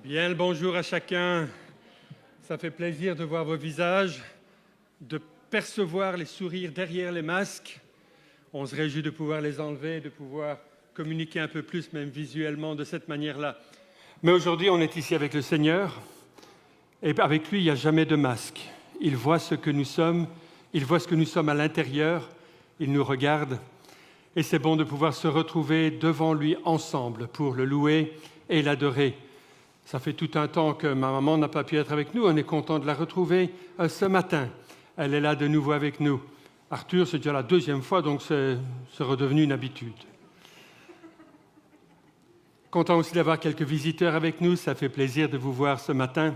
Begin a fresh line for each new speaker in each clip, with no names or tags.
Bien le bonjour à chacun. Ça fait plaisir de voir vos visages, de percevoir les sourires derrière les masques. On se réjouit de pouvoir les enlever, de pouvoir communiquer un peu plus, même visuellement, de cette manière-là. Mais aujourd'hui, on est ici avec le Seigneur, et avec lui, il n'y a jamais de masque. Il voit ce que nous sommes, il voit ce que nous sommes à l'intérieur, il nous regarde, et c'est bon de pouvoir se retrouver devant lui ensemble pour le louer et l'adorer. Ça fait tout un temps que ma maman n'a pas pu être avec nous. On est content de la retrouver ce matin. Elle est là de nouveau avec nous. Arthur, c'est déjà la deuxième fois, donc c'est redevenu une habitude. Content aussi d'avoir quelques visiteurs avec nous. Ça fait plaisir de vous voir ce matin.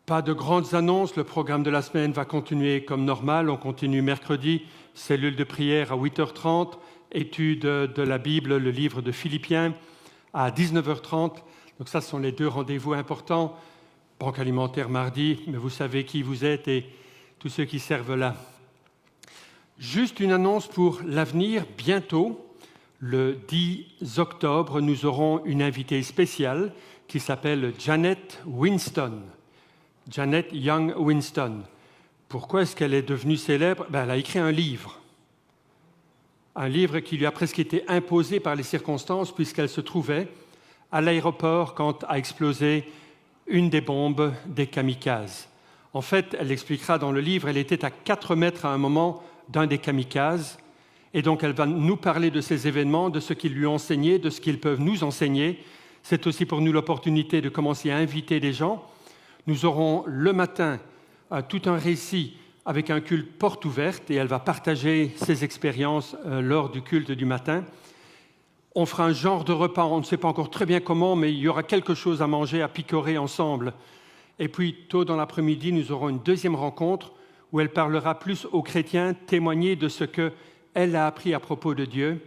Pas de grandes annonces. Le programme de la semaine va continuer comme normal. On continue mercredi, cellule de prière à 8h30, étude de la Bible, le livre de Philippiens à 19h30. Donc ça, ce sont les deux rendez-vous importants. Banque alimentaire mardi, mais vous savez qui vous êtes et tous ceux qui servent là. Juste une annonce pour l'avenir. Bientôt, le 10 octobre, nous aurons une invitée spéciale qui s'appelle Janet Winston. Janet Young Winston. Pourquoi est-ce qu'elle est devenue célèbre ? Elle a écrit un livre. Un livre qui lui a presque été imposé par les circonstances puisqu'elle se trouvait à l'aéroport quand a explosé une des bombes des kamikazes. En fait, elle l'expliquera dans le livre, elle était à 4 mètres à un moment d'un des kamikazes, et donc elle va nous parler de ces événements, de ce qu'ils lui ont enseigné, de ce qu'ils peuvent nous enseigner. C'est aussi pour nous l'opportunité de commencer à inviter des gens. Nous aurons le matin tout un récit avec un culte porte ouverte, et elle va partager ses expériences lors du culte du matin. On fera un genre de repas, on ne sait pas encore très bien comment, mais il y aura quelque chose à manger, à picorer ensemble. Et puis, tôt dans l'après-midi, nous aurons une deuxième rencontre où elle parlera plus aux chrétiens, témoigner de ce qu'elle a appris à propos de Dieu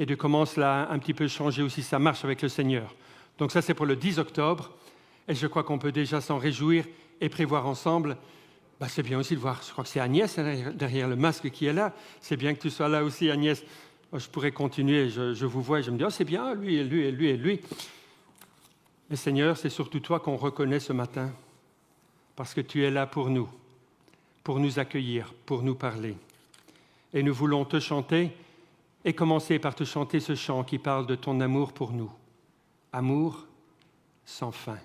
et de comment cela a un petit peu changé aussi sa marche avec le Seigneur. Donc ça, c'est pour le 10 octobre. Et je crois qu'on peut déjà s'en réjouir et prévoir ensemble. C'est bien aussi de voir, je crois que c'est Agnès derrière le masque qui est là. C'est bien que tu sois là aussi, Agnès. Je pourrais continuer, je vous vois et je me dis « c'est bien, lui, et lui, et lui, et lui ». Mais Seigneur, c'est surtout toi qu'on reconnaît ce matin, parce que tu es là pour nous accueillir, pour nous parler. Et nous voulons te chanter et commencer par te chanter ce chant qui parle de ton amour pour nous. Amour sans fin.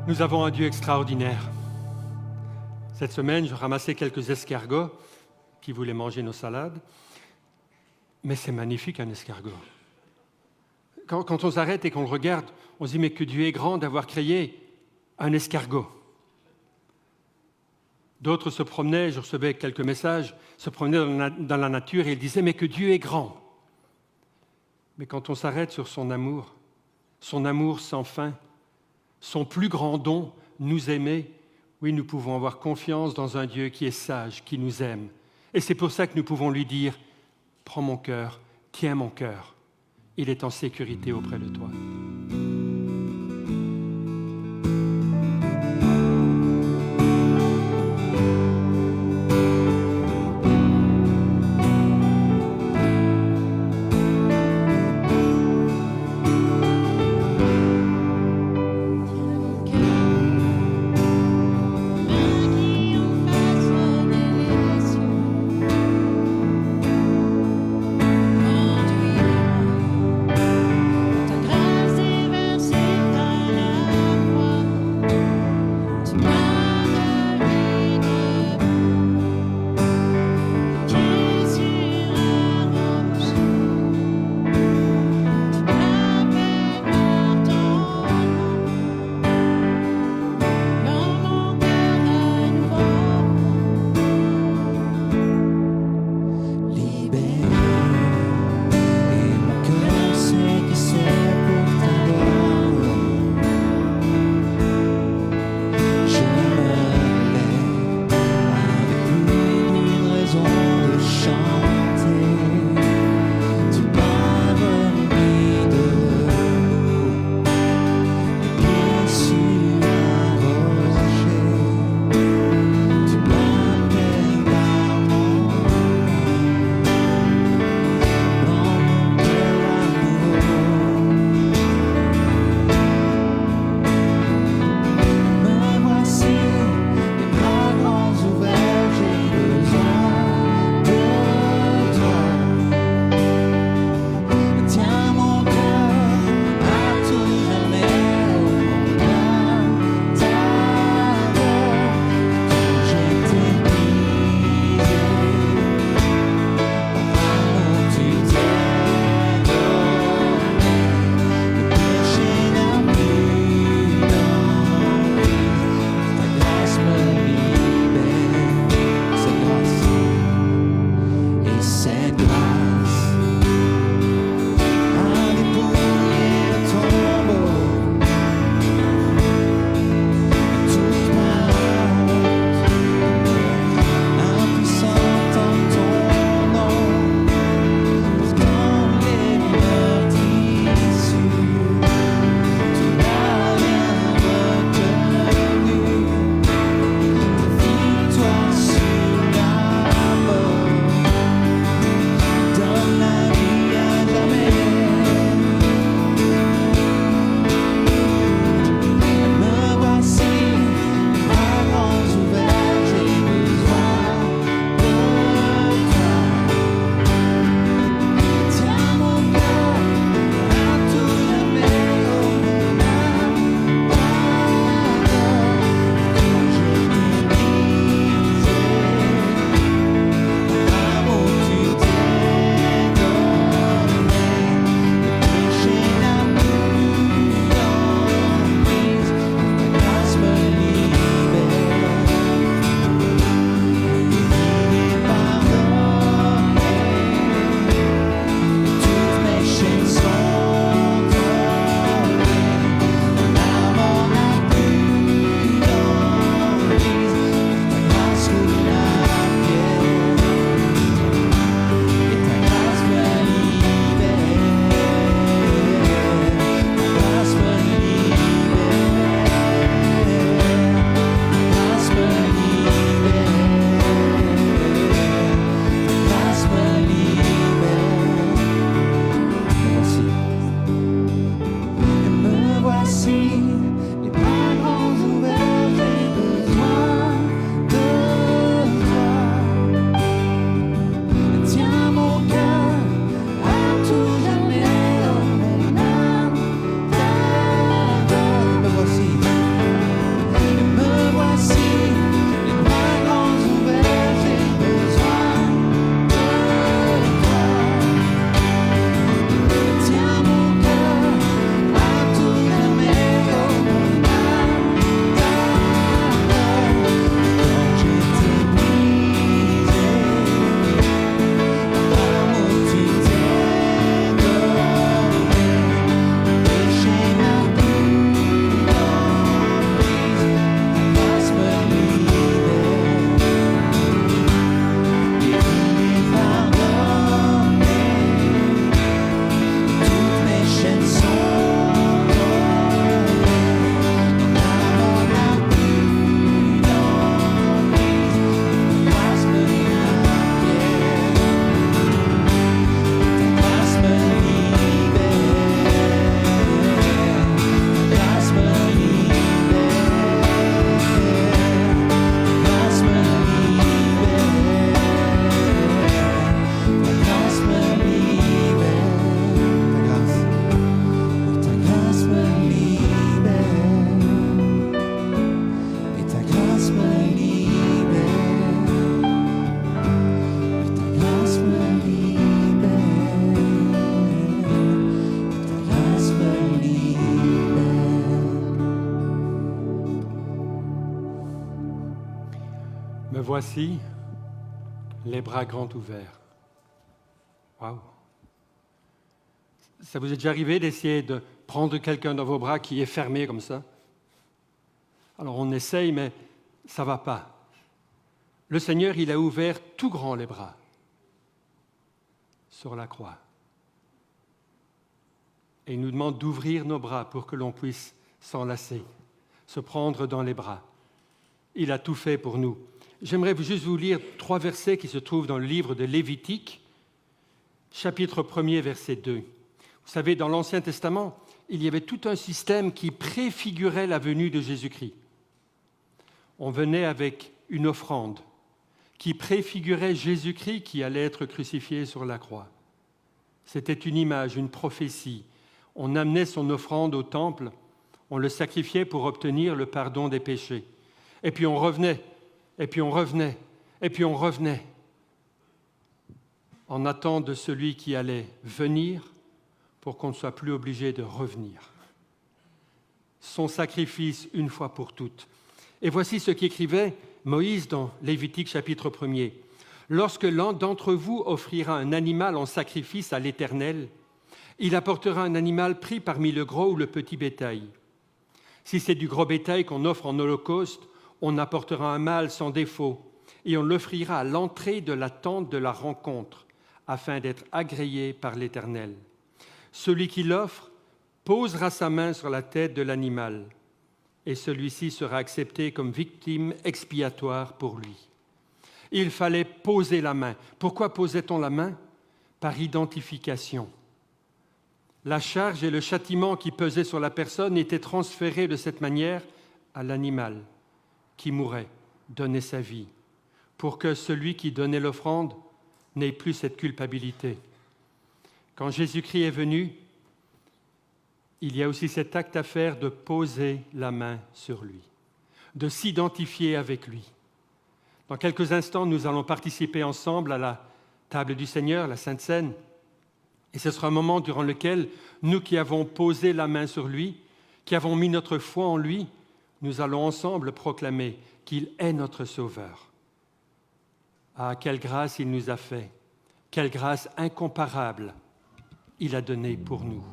Nous avons un Dieu extraordinaire. Cette semaine, je ramassais quelques escargots qui voulaient manger nos salades. Mais c'est magnifique, un escargot. Quand on s'arrête et qu'on le regarde, on se dit, mais que Dieu est grand d'avoir créé un escargot. D'autres se promenaient, je recevais quelques messages, se promenaient dans la nature et ils disaient, mais que Dieu est grand. Mais quand on s'arrête sur son amour sans fin, son plus grand don, nous aimer, oui, nous pouvons avoir confiance dans un Dieu qui est sage, qui nous aime. Et c'est pour ça que nous pouvons lui dire, prends mon cœur, tiens mon cœur, il est en sécurité auprès de toi.
Ta grâce
voici, les bras grands ouverts. Waouh! Ça vous est déjà arrivé d'essayer de prendre quelqu'un dans vos bras qui est fermé comme ça? Alors on essaye, mais ça ne va pas. Le Seigneur, il a ouvert tout grand les bras sur la croix. Et il nous demande d'ouvrir nos bras pour que l'on puisse s'enlacer, se prendre dans les bras. Il a tout fait pour nous. J'aimerais juste vous lire 3 versets qui se trouvent dans le livre de Lévitique, chapitre 1er, verset 2. Vous savez, dans l'Ancien Testament, il y avait tout un système qui préfigurait la venue de Jésus-Christ. On venait avec une offrande qui préfigurait Jésus-Christ qui allait être crucifié sur la croix. C'était une image, une prophétie. On amenait son offrande au temple, on le sacrifiait pour obtenir le pardon des péchés. Et puis on revenait, et puis on revenait, et puis on revenait, en attente de celui qui allait venir pour qu'on ne soit plus obligé de revenir. Son sacrifice une fois pour toutes. Et voici ce qu'écrivait Moïse dans Lévitique chapitre 1er. « Lorsque l'un d'entre vous offrira un animal en sacrifice à l'Éternel, il apportera un animal pris parmi le gros ou le petit bétail. Si c'est du gros bétail qu'on offre en holocauste, on apportera un mâle sans défaut et on l'offrira à l'entrée de la tente de la rencontre afin d'être agréé par l'Éternel. Celui qui l'offre posera sa main sur la tête de l'animal et celui-ci sera accepté comme victime expiatoire pour lui. » Il fallait poser la main. Pourquoi posait-on la main? Par identification. La charge et le châtiment qui pesaient sur la personne étaient transférés de cette manière à l'animal qui mourait, donnait sa vie, pour que celui qui donnait l'offrande n'ait plus cette culpabilité. Quand Jésus-Christ est venu, il y a aussi cet acte à faire de poser la main sur lui, de s'identifier avec lui. Dans quelques instants, nous allons participer ensemble à la table du Seigneur, la Sainte Seine. Et ce sera un moment durant lequel nous qui avons posé la main sur lui, qui avons mis notre foi en lui, nous allons ensemble proclamer qu'il est notre Sauveur. Ah, quelle grâce il nous a fait, quelle grâce incomparable il a donnée pour nous.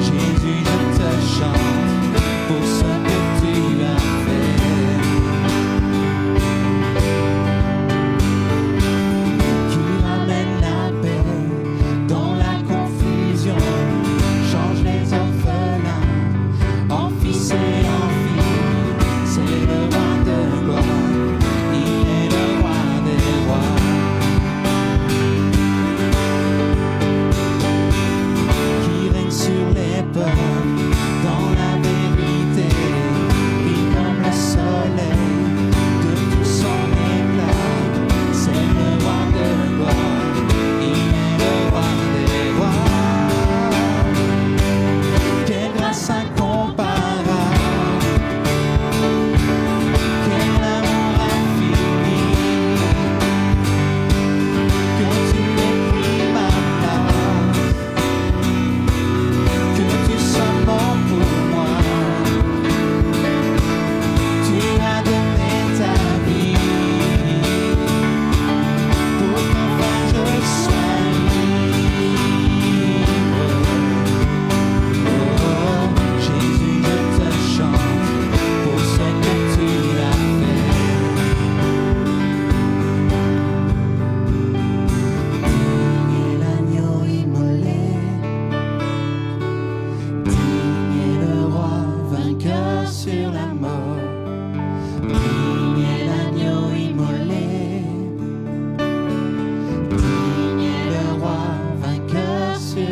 Jésus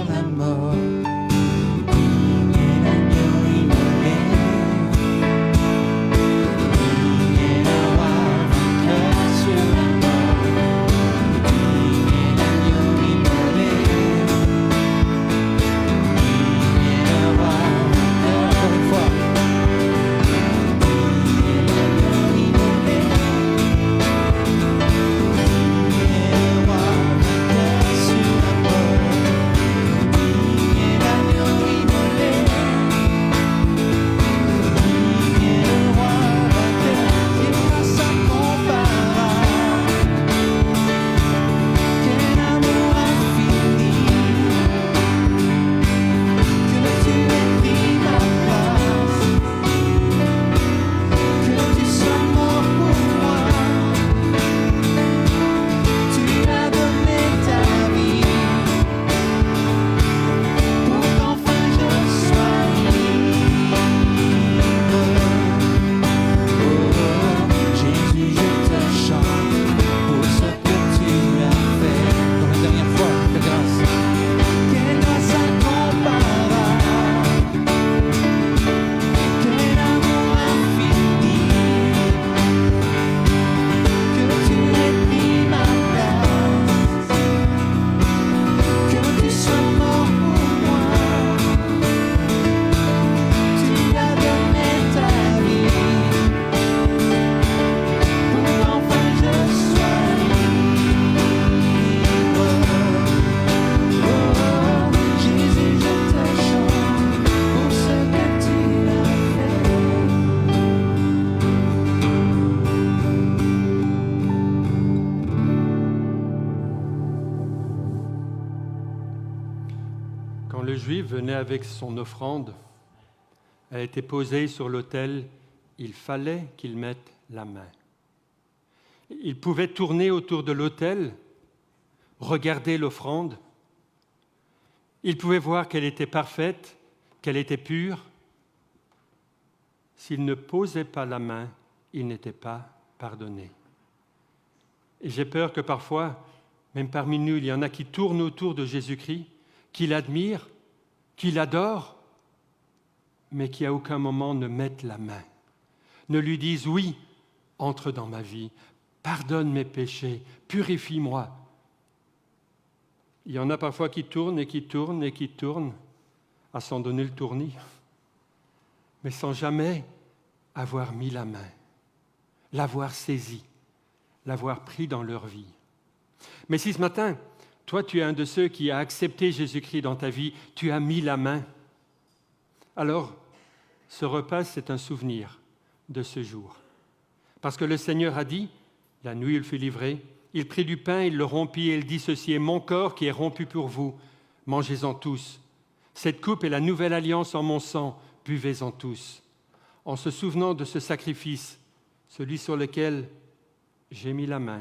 la mort.
Quand le Juif venait avec son offrande, elle était posée sur l'autel, il fallait qu'il mette la main. Il pouvait tourner autour de l'autel, regarder l'offrande. Il pouvait voir qu'elle était parfaite, qu'elle était pure. S'il ne posait pas la main, il n'était pas pardonné. Et j'ai peur que parfois, même parmi nous, il y en a qui tournent autour de Jésus-Christ, qui l'admirent, qui l'adorent, mais qui à aucun moment ne mettent la main, ne lui disent « Oui, entre dans ma vie, pardonne mes péchés, purifie-moi ». Il y en a parfois qui tournent et qui tournent et qui tournent à s'en donner le tournis, mais sans jamais avoir mis la main, l'avoir saisi, l'avoir pris dans leur vie. Mais si ce matin, toi, tu es un de ceux qui a accepté Jésus-Christ dans ta vie, tu as mis la main, alors ce repas, c'est un souvenir de ce jour. Parce que le Seigneur a dit, la nuit il fut livré, il prit du pain, il le rompit et il dit ceci est mon corps qui est rompu pour vous, mangez-en tous. Cette coupe est la nouvelle alliance en mon sang, buvez-en tous. En se souvenant de ce sacrifice, celui sur lequel j'ai mis la main,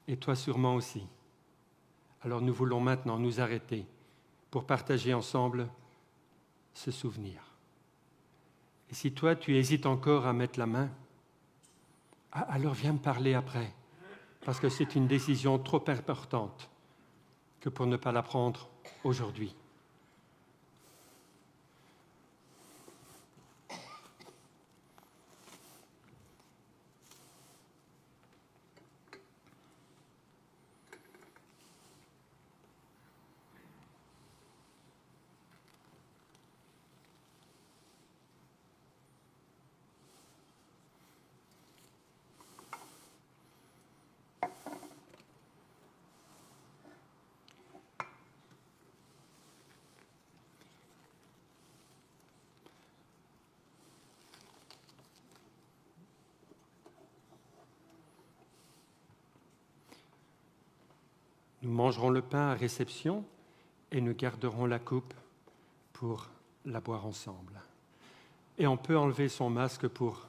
et toi sûrement aussi. Alors nous voulons maintenant nous arrêter pour partager ensemble ce souvenir. Et si toi, tu hésites encore à mettre la main, alors viens me parler après, parce que c'est une décision trop importante que pour ne pas la prendre aujourd'hui. Nous mangerons le pain à réception et nous garderons la coupe pour la boire ensemble. Et on peut enlever son masque pour...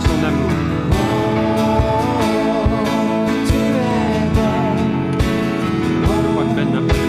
son amour. Je crois que Ben n'a pas lu.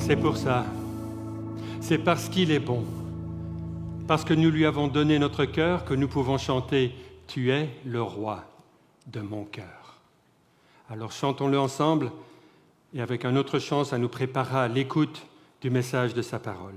C'est pour ça. C'est parce qu'il est bon, parce que nous lui avons donné notre cœur, que nous pouvons chanter « Tu es le roi de mon cœur ». Alors chantons-le ensemble, et avec un autre chant, ça nous préparera à l'écoute du message de sa parole.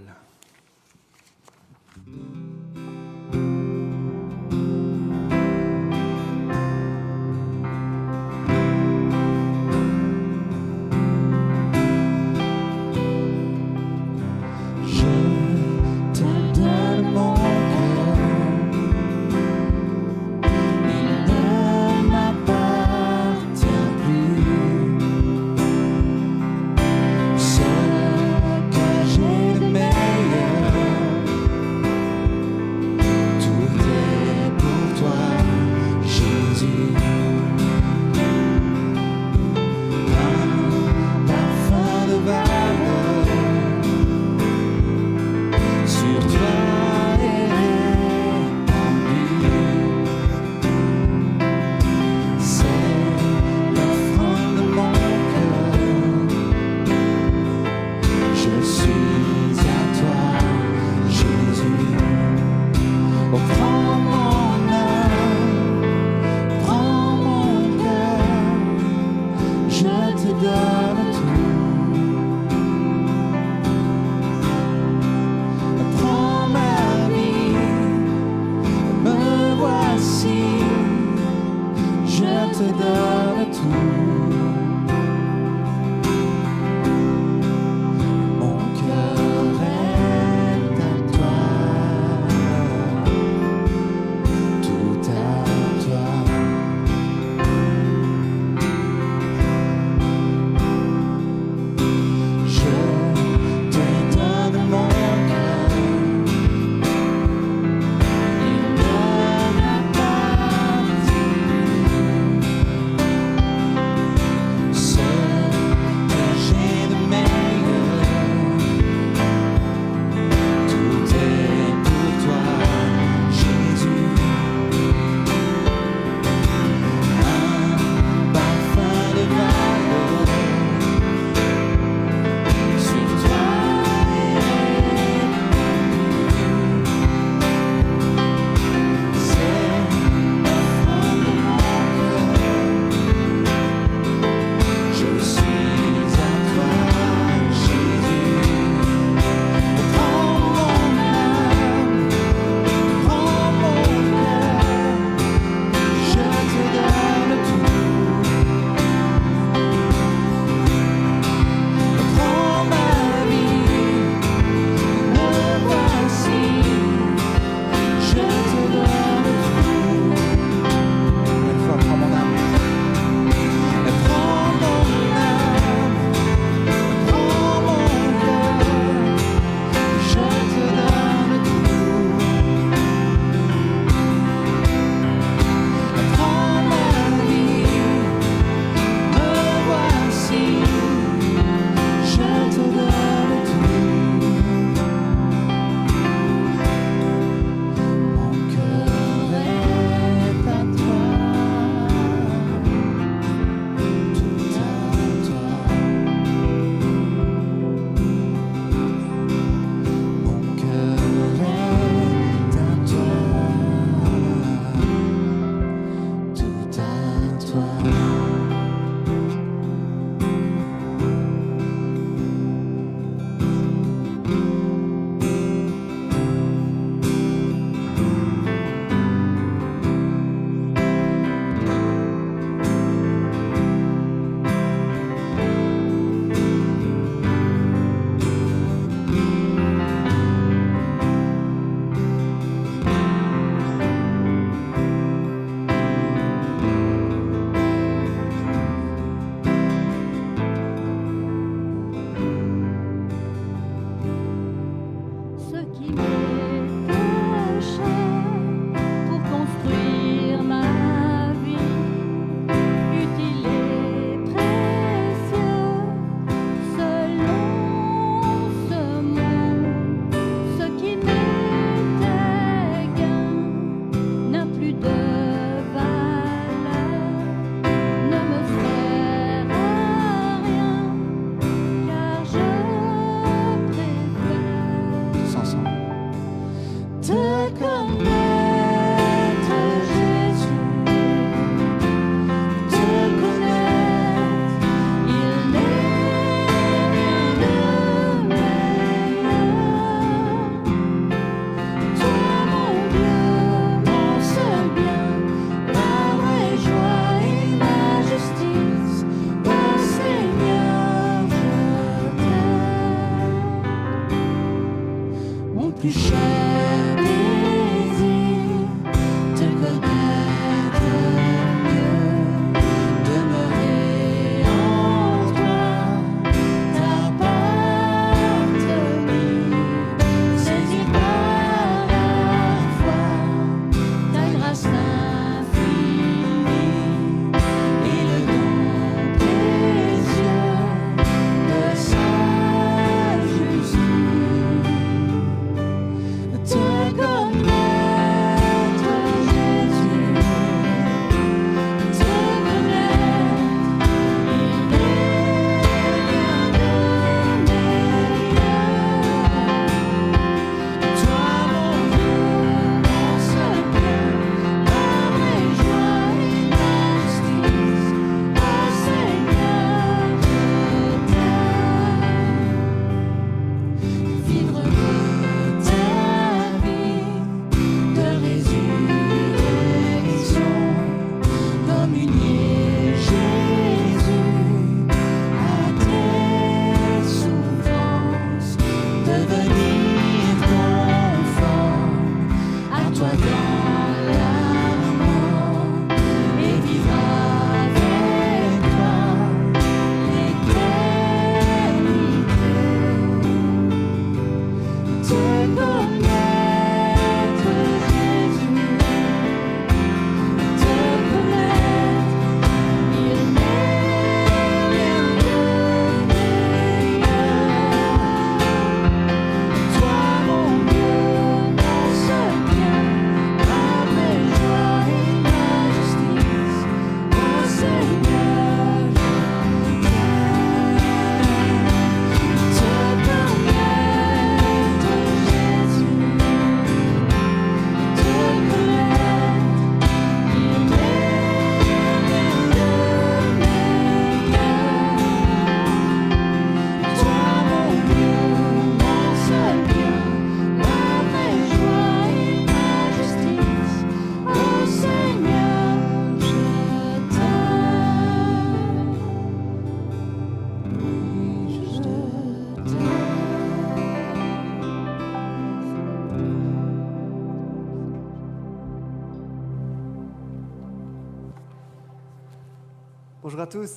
Bonjour à tous,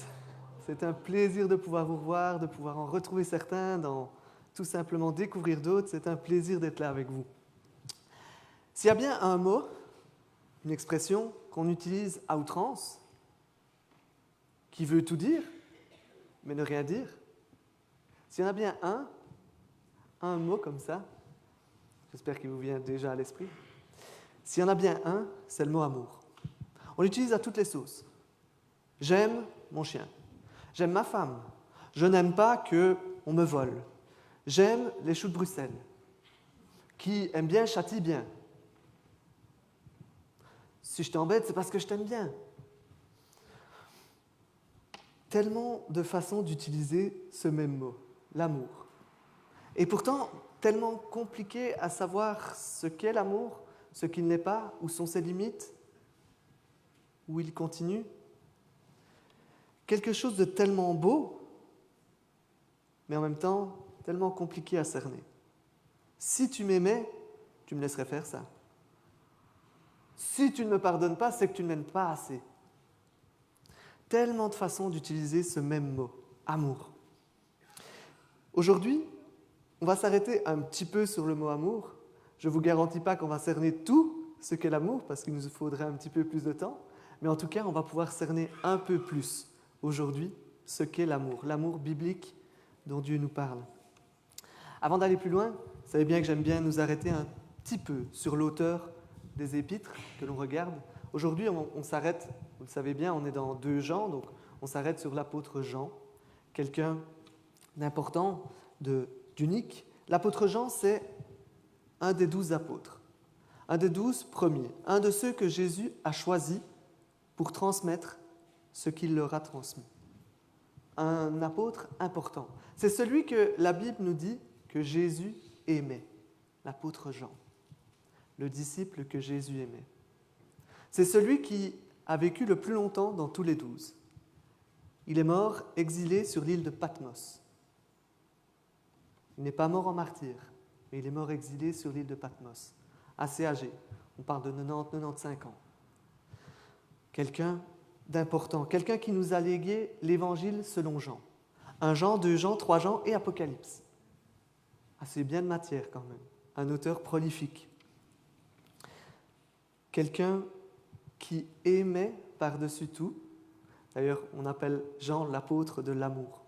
c'est un plaisir de pouvoir vous revoir, de pouvoir en retrouver certains, d'en tout simplement découvrir d'autres. C'est un plaisir d'être là avec vous. S'il y a bien un mot, une expression qu'on utilise à outrance, qui veut tout dire, mais ne rien dire, s'il y en a bien un mot comme ça, j'espère qu'il vous vient déjà à l'esprit, s'il y en a bien un, c'est le mot amour. On l'utilise à toutes les sauces. J'aime mon chien. J'aime ma femme. Je n'aime pas qu'on me vole. J'aime les choux de Bruxelles. Qui aime bien châtie bien. Si je t'embête, c'est parce que je t'aime bien. Tellement de façons d'utiliser ce même mot, l'amour. Et pourtant, tellement compliqué à savoir ce qu'est l'amour, ce qu'il n'est pas, où sont ses limites, où il continue. Quelque chose de tellement beau, mais en même temps tellement compliqué à cerner. Si tu m'aimais, tu me laisserais faire ça. Si tu ne me pardonnes pas, c'est que tu ne m'aimes pas assez. Tellement de façons d'utiliser ce même mot, amour. Aujourd'hui, on va s'arrêter un petit peu sur le mot amour. Je ne vous garantis pas qu'on va cerner tout ce qu'est l'amour, parce qu'il nous faudrait un petit peu plus de temps, mais en tout cas, on va pouvoir cerner un peu plus aujourd'hui ce qu'est l'amour biblique dont Dieu nous parle. Avant d'aller plus loin, vous savez bien que j'aime bien nous arrêter un petit peu sur l'auteur des épîtres que l'on regarde. Aujourd'hui, on s'arrête, vous le savez bien, on est dans 2 Jean, donc on s'arrête sur l'apôtre Jean, quelqu'un d'important, d'unique. L'apôtre Jean, c'est un des 12 apôtres, un des 12 premiers, un de ceux que Jésus a choisis pour transmettre ce qu'il leur a transmis. Un apôtre important. C'est celui que la Bible nous dit que Jésus aimait, l'apôtre Jean, le disciple que Jésus aimait. C'est celui qui a vécu le plus longtemps dans tous les 12. Il est mort exilé sur l'île de Patmos. Il n'est pas mort en martyr, mais il est mort exilé sur l'île de Patmos, assez âgé. On parle de 90-95 ans. Quelqu'un d'important, quelqu'un qui nous a légué l'Évangile selon Jean. 1 Jean, 2 Jean, 3 Jean et Apocalypse. Assez bien de matière quand même. Un auteur prolifique. Quelqu'un qui aimait par-dessus tout. D'ailleurs, on appelle Jean l'apôtre de l'amour.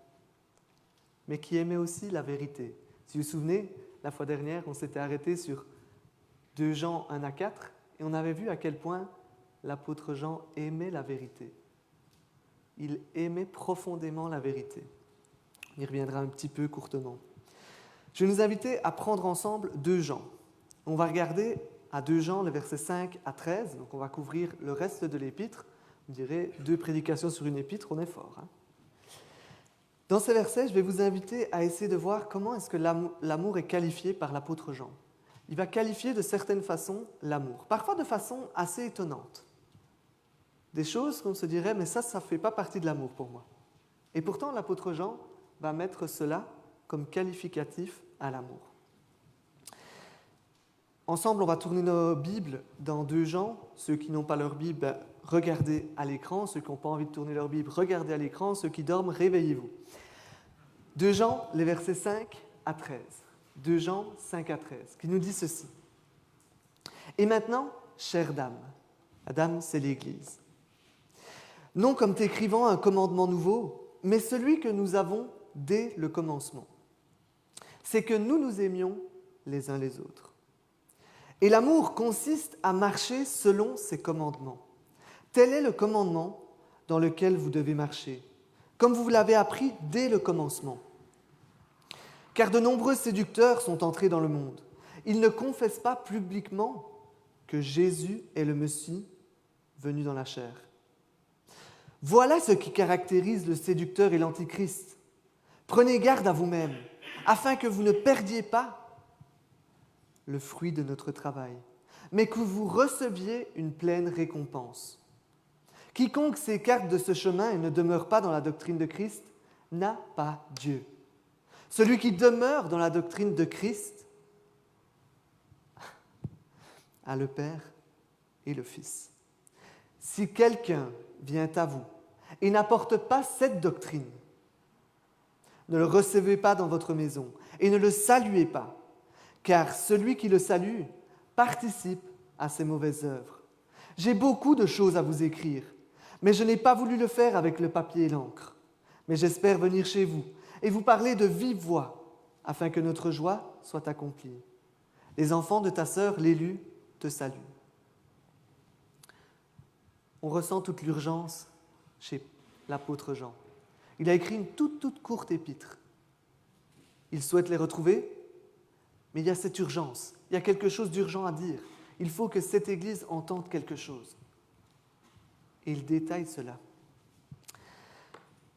Mais qui aimait aussi la vérité. Si vous vous souvenez, la fois dernière, on s'était arrêté sur 2 Jean 1 à 4 et on avait vu à quel point l'apôtre Jean aimait la vérité. Il aimait profondément la vérité. On y reviendra un petit peu courtement. Je vais nous inviter à prendre ensemble 2 Jean. On va regarder à 2 Jean, le verset 5 à 13. Donc on va couvrir le reste de l'épître. On dirait 2 prédications sur une épître, on est fort. Dans ces versets, je vais vous inviter à essayer de voir comment est-ce que l'amour est qualifié par l'apôtre Jean. Il va qualifier de certaines façons l'amour, parfois de façon assez étonnante. Des choses qu'on se dirait, mais ça ne fait pas partie de l'amour pour moi. Et pourtant, l'apôtre Jean va mettre cela comme qualificatif à l'amour. Ensemble, on va tourner nos Bibles dans 2 Jean. Ceux qui n'ont pas leur Bible, regardez à l'écran. Ceux qui n'ont pas envie de tourner leur Bible, regardez à l'écran. Ceux qui dorment, réveillez-vous. 2 Jean, les versets 5 à 13. 2 Jean 5 à 13, qui nous dit ceci. « Et maintenant, chère dame, la dame, c'est l'Église. Non comme t'écrivant un commandement nouveau, mais celui que nous avons dès le commencement. C'est que nous nous aimions les uns les autres. Et l'amour consiste à marcher selon ses commandements. Tel est le commandement dans lequel vous devez marcher, comme vous l'avez appris dès le commencement. Car de nombreux séducteurs sont entrés dans le monde. Ils ne confessent pas publiquement que Jésus est le Messie venu dans la chair. Voilà ce qui caractérise le séducteur et l'antichrist. Prenez garde à vous-même, afin que vous ne perdiez pas le fruit de notre travail, mais que vous receviez une pleine récompense. Quiconque s'écarte de ce chemin et ne demeure pas dans la doctrine de Christ n'a pas Dieu. Celui qui demeure dans la doctrine de Christ a le Père et le Fils. Si quelqu'un vient à vous et n'apporte pas cette doctrine. Ne le recevez pas dans votre maison et ne le saluez pas, car celui qui le salue participe à ses mauvaises œuvres. J'ai beaucoup de choses à vous écrire, mais je n'ai pas voulu le faire avec le papier et l'encre. Mais j'espère venir chez vous et vous parler de vive voix, afin que notre joie soit accomplie. Les enfants de ta sœur, l'élue, te saluent. On ressent toute l'urgence chez l'apôtre Jean. Il a écrit une toute courte épître. Il souhaite les retrouver, mais il y a cette urgence. Il y a quelque chose d'urgent à dire. Il faut que cette Église entende quelque chose. Et il détaille cela.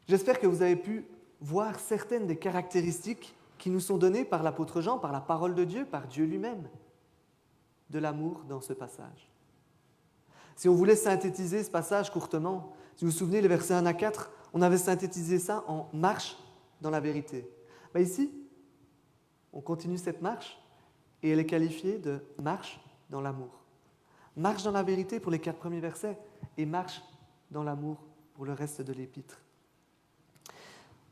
J'espère que vous avez pu voir certaines des caractéristiques qui nous sont données par l'apôtre Jean, par la parole de Dieu, par Dieu lui-même, de l'amour dans ce passage. Si on voulait synthétiser ce passage courtement, si vous vous souvenez, les versets 1 à 4, on avait synthétisé ça en « marche dans la vérité ». Ben ici, on continue cette marche et elle est qualifiée de « marche dans l'amour ». Marche dans la vérité pour les 4 premiers versets et marche dans l'amour pour le reste de l'épître.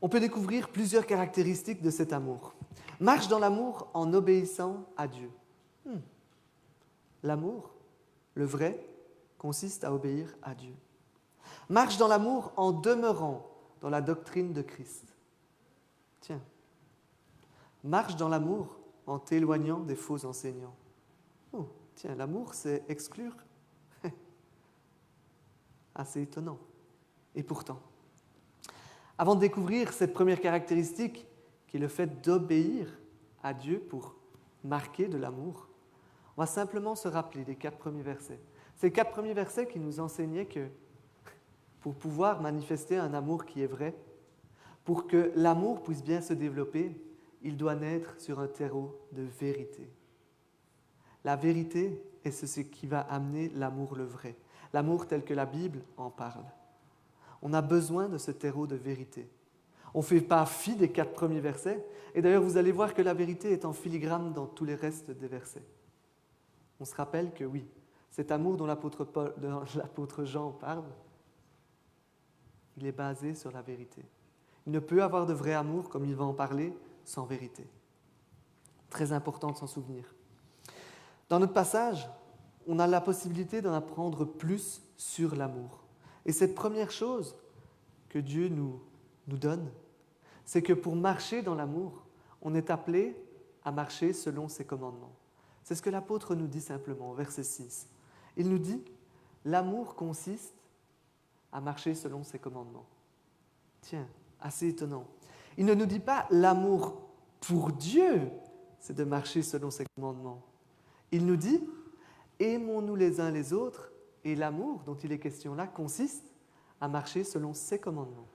On peut découvrir plusieurs caractéristiques de cet amour. Marche dans l'amour en obéissant à Dieu. L'amour, le vrai, consiste à obéir à Dieu. Marche dans l'amour en demeurant dans la doctrine de Christ. Tiens, marche dans l'amour en t'éloignant des faux enseignants. Oh, tiens, l'amour, c'est exclure. Assez étonnant. Et pourtant, avant de découvrir cette première caractéristique, qui est le fait d'obéir à Dieu pour marquer de l'amour, on va simplement se rappeler des 4 premiers versets. Ces 4 premiers versets qui nous enseignaient que pour pouvoir manifester un amour qui est vrai, pour que l'amour puisse bien se développer, il doit naître sur un terreau de vérité. La vérité est ce qui va amener l'amour le vrai, l'amour tel que la Bible en parle. On a besoin de ce terreau de vérité. On ne fait pas fi des 4 premiers versets, et d'ailleurs vous allez voir que la vérité est en filigrane dans tous les restes des versets. On se rappelle que oui, cet amour dont l'apôtre Jean parle, il est basé sur la vérité. Il ne peut avoir de vrai amour, comme il va en parler, sans vérité. Très important de s'en souvenir. Dans notre passage, on a la possibilité d'en apprendre plus sur l'amour. Et cette première chose que Dieu nous donne, c'est que pour marcher dans l'amour, on est appelé à marcher selon ses commandements. C'est ce que l'apôtre nous dit simplement au verset 6. Il nous dit « L'amour consiste à marcher selon ses commandements ». Tiens, assez étonnant. Il ne nous dit pas « L'amour pour Dieu, c'est de marcher selon ses commandements ». Il nous dit « Aimons-nous les uns les autres » et l'amour dont il est question là consiste à marcher selon ses commandements.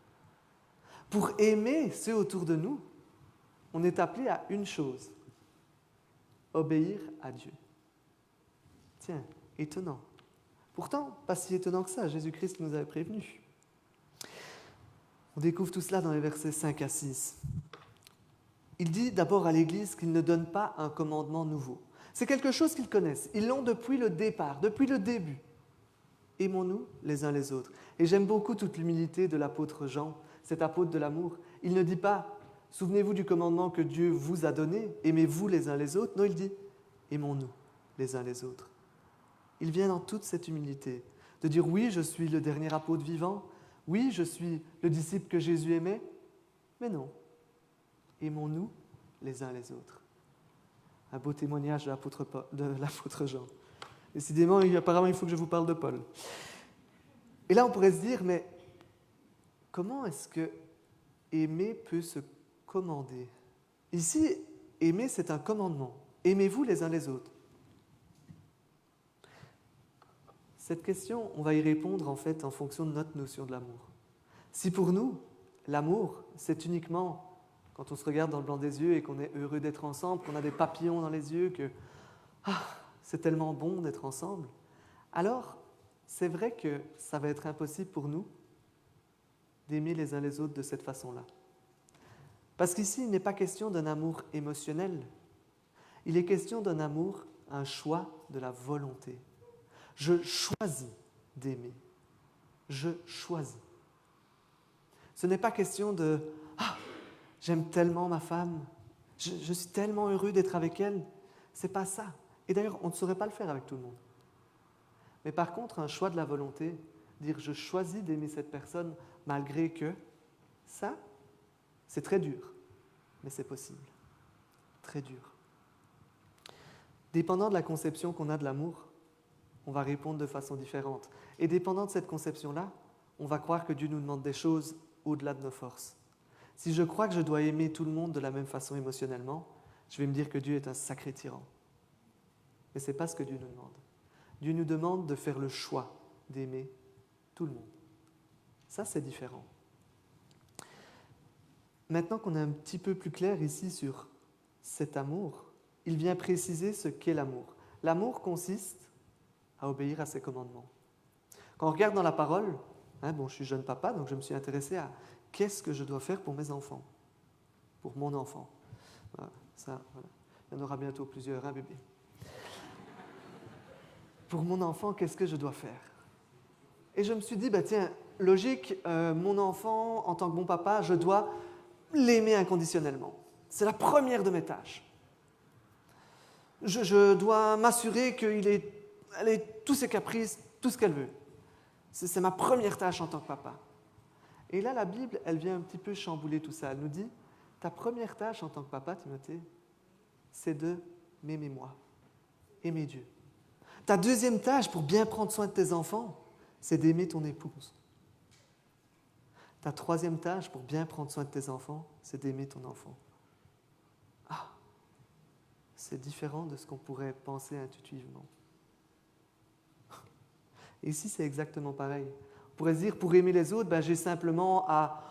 Pour aimer ceux autour de nous, on est appelé à une chose, obéir à Dieu. Tiens, étonnant. Pourtant, pas si étonnant que ça, Jésus-Christ nous avait prévenu. On découvre tout cela dans les versets 5 à 6. Il dit d'abord à l'Église qu'il ne donne pas un commandement nouveau. C'est quelque chose qu'ils connaissent. Ils l'ont depuis le départ, depuis le début. Aimons-nous les uns les autres. Et j'aime beaucoup toute l'humilité de l'apôtre Jean, cet apôtre de l'amour. Il ne dit pas « Souvenez-vous du commandement que Dieu vous a donné, aimez-vous les uns les autres ». Non, il dit « Aimons-nous les uns les autres ». Il vient dans toute cette humilité de dire « Oui, je suis le dernier apôtre vivant. Oui, je suis le disciple que Jésus aimait. » Mais non, aimons-nous les uns les autres. Un beau témoignage de l'apôtre Jean. Décidément, apparemment, il faut que je vous parle de Paul. Et là, on pourrait se dire, mais comment est-ce que aimer peut se commander ? Ici, aimer, c'est un commandement. Aimez-vous les uns les autres. Cette question, on va y répondre en fait en fonction de notre notion de l'amour. Si pour nous, l'amour, c'est uniquement quand on se regarde dans le blanc des yeux et qu'on est heureux d'être ensemble, qu'on a des papillons dans les yeux, que c'est tellement bon d'être ensemble, alors c'est vrai que ça va être impossible pour nous d'aimer les uns les autres de cette façon-là. Parce qu'ici, il n'est pas question d'un amour émotionnel, il est question d'un amour, un choix de la volonté. Je choisis d'aimer. Je choisis. Ce n'est pas question de « Ah, j'aime tellement ma femme, je suis tellement heureux d'être avec elle ». Ce n'est pas ça. Et d'ailleurs, on ne saurait pas le faire avec tout le monde. Mais par contre, un choix de la volonté, dire « Je choisis d'aimer cette personne malgré que… » Ça, c'est très dur, mais c'est possible. Très dur. Dépendant de la conception qu'on a de l'amour, on va répondre de façon différente. Et dépendant de cette conception-là, on va croire que Dieu nous demande des choses au-delà de nos forces. Si je crois que je dois aimer tout le monde de la même façon émotionnellement, je vais me dire que Dieu est un sacré tyran. Mais ce n'est pas ce que Dieu nous demande. Dieu nous demande de faire le choix d'aimer tout le monde. Ça, c'est différent. Maintenant qu'on est un petit peu plus clair ici sur cet amour, il vient préciser ce qu'est l'amour. L'amour consiste à obéir à ses commandements. Quand on regarde dans la parole, je suis jeune papa, donc je me suis intéressé à qu'est-ce que je dois faire pour mes enfants, pour mon enfant. Voilà. Il y en aura bientôt plusieurs, bébé. Pour mon enfant, qu'est-ce que je dois faire? Et je me suis dit, logique, mon enfant, en tant que bon papa, je dois l'aimer inconditionnellement. C'est la première de mes tâches. Je dois m'assurer qu'elle ait tous ses caprices, tout ce qu'elle veut. C'est ma première tâche en tant que papa. Et là, la Bible, elle vient un petit peu chambouler tout ça. Elle nous dit, ta première tâche en tant que papa, Timothée, c'est de m'aimer moi, aimer Dieu. Ta deuxième tâche pour bien prendre soin de tes enfants, c'est d'aimer ton épouse. Ta troisième tâche pour bien prendre soin de tes enfants, c'est d'aimer ton enfant. Ah, c'est différent de ce qu'on pourrait penser intuitivement. Et ici, c'est exactement pareil. On pourrait se dire, pour aimer les autres, j'ai simplement à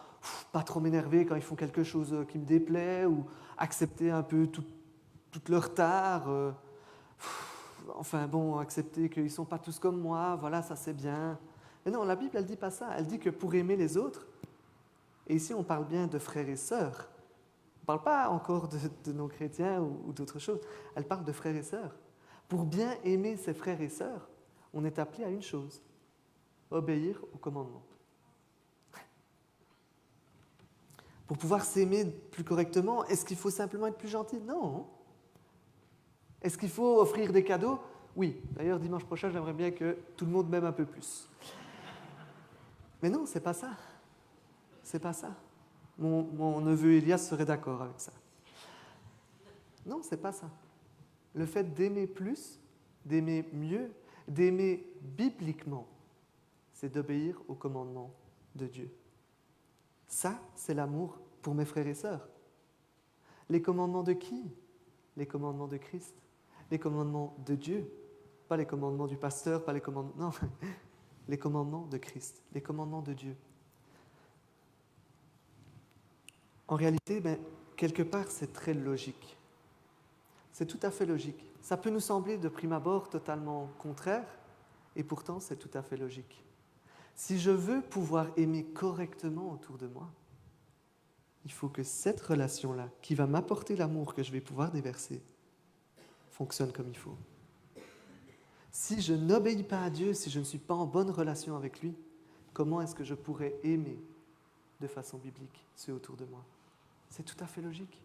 pas trop m'énerver quand ils font quelque chose qui me déplaît ou accepter un peu toute leur tare. Accepter qu'ils ne sont pas tous comme moi, voilà, ça c'est bien. Mais non, la Bible, elle ne dit pas ça. Elle dit que pour aimer les autres, et ici on parle bien de frères et sœurs, on ne parle pas encore de non-chrétiens ou d'autres choses, elle parle de frères et sœurs. Pour bien aimer ses frères et sœurs, on est appelé à une chose, obéir au commandement. Pour pouvoir s'aimer plus correctement, est-ce qu'il faut simplement être plus gentil? Non. Est-ce qu'il faut offrir des cadeaux? Oui. D'ailleurs, dimanche prochain, j'aimerais bien que tout le monde m'aime un peu plus. Mais non, c'est pas ça. C'est pas ça. Mon neveu Elias serait d'accord avec ça. Non, c'est pas ça. Le fait d'aimer plus, d'aimer mieux, d'aimer bibliquement, c'est d'obéir aux commandements de Dieu. Ça, c'est l'amour pour mes frères et sœurs. Les commandements de qui? Les commandements de Christ. Les commandements de Dieu. Pas les commandements du pasteur, pas les commandements... Non, les commandements de Christ, les commandements de Dieu. En réalité, quelque part, c'est très logique. C'est tout à fait logique. Ça peut nous sembler de prime abord totalement contraire, et pourtant c'est tout à fait logique. Si je veux pouvoir aimer correctement autour de moi, il faut que cette relation-là, qui va m'apporter l'amour que je vais pouvoir déverser, fonctionne comme il faut. Si je n'obéis pas à Dieu, si je ne suis pas en bonne relation avec lui, comment est-ce que je pourrais aimer de façon biblique ceux autour de moi? C'est tout à fait logique.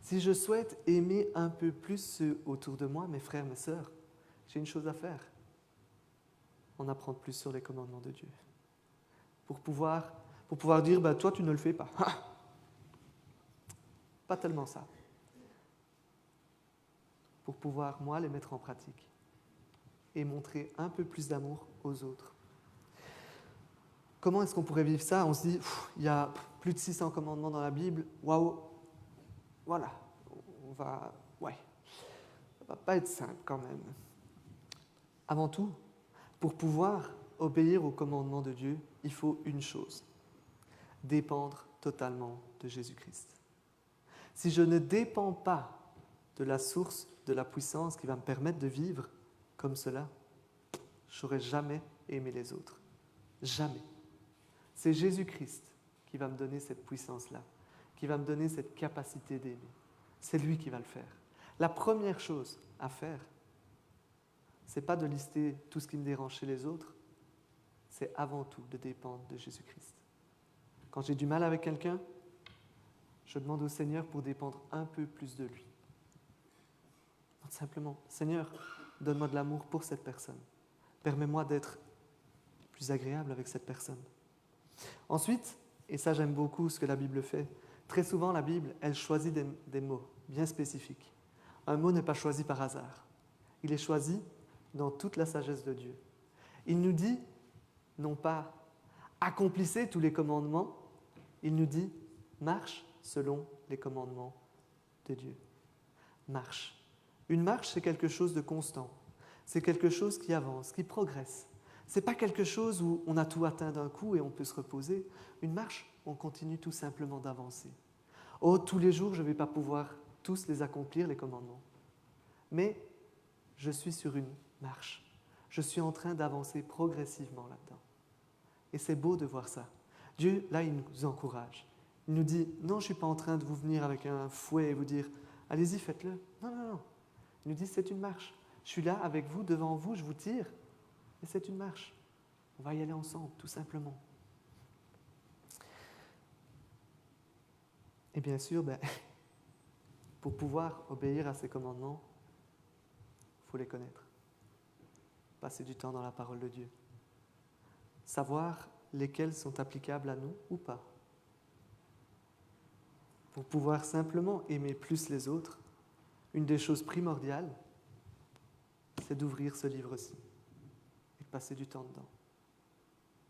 Si je souhaite aimer un peu plus ceux autour de moi, mes frères, mes sœurs, j'ai une chose à faire. En apprendre plus sur les commandements de Dieu. Pour pouvoir dire, toi tu ne le fais pas. Pas tellement ça. Pour pouvoir, moi, les mettre en pratique et montrer un peu plus d'amour aux autres. Comment est-ce qu'on pourrait vivre ça? On se dit, il y a plus de 600 commandements dans la Bible, waouh, voilà, ça va pas être simple quand même. Avant tout, pour pouvoir obéir aux commandements de Dieu, il faut une chose, dépendre totalement de Jésus-Christ. Si je ne dépends pas de la source de la puissance qui va me permettre de vivre comme cela, je n'aurais jamais aimé les autres. Jamais. C'est Jésus-Christ qui va me donner cette puissance-là, qui va me donner cette capacité d'aimer. C'est lui qui va le faire. La première chose à faire, ce n'est pas de lister tout ce qui me dérange chez les autres, c'est avant tout de dépendre de Jésus-Christ. Quand j'ai du mal avec quelqu'un, je demande au Seigneur pour dépendre un peu plus de lui. Donc simplement, Seigneur, donne-moi de l'amour pour cette personne. Permets-moi d'être plus agréable avec cette personne. Ensuite, et ça j'aime beaucoup ce que la Bible fait, très souvent la Bible, elle choisit des mots bien spécifiques. Un mot n'est pas choisi par hasard. Il est choisi dans toute la sagesse de Dieu. Il nous dit, non pas « accomplissez tous les commandements », il nous dit « marche selon les commandements de Dieu ». Marche. Une marche, c'est quelque chose de constant. C'est quelque chose qui avance, qui progresse. Ce n'est pas quelque chose où on a tout atteint d'un coup et on peut se reposer. Une marche, on continue tout simplement d'avancer. Oh, tous les jours, je ne vais pas pouvoir tous les accomplir, les commandements. Mais je suis sur une marche. Je suis en train d'avancer progressivement là-dedans. Et c'est beau de voir ça. Dieu, là, il nous encourage. Il nous dit, non, je ne suis pas en train de vous venir avec un fouet et vous dire, allez-y, faites-le. Non, non, non. Il nous dit, c'est une marche. Je suis là avec vous, devant vous, je vous tire. Et c'est une marche. On va y aller ensemble, tout simplement. Et bien sûr, pour pouvoir obéir à ces commandements, il faut les connaître. Passer du temps dans la parole de Dieu. Savoir lesquels sont applicables à nous ou pas. Pour pouvoir simplement aimer plus les autres, une des choses primordiales, c'est d'ouvrir ce livre-ci et de passer du temps dedans.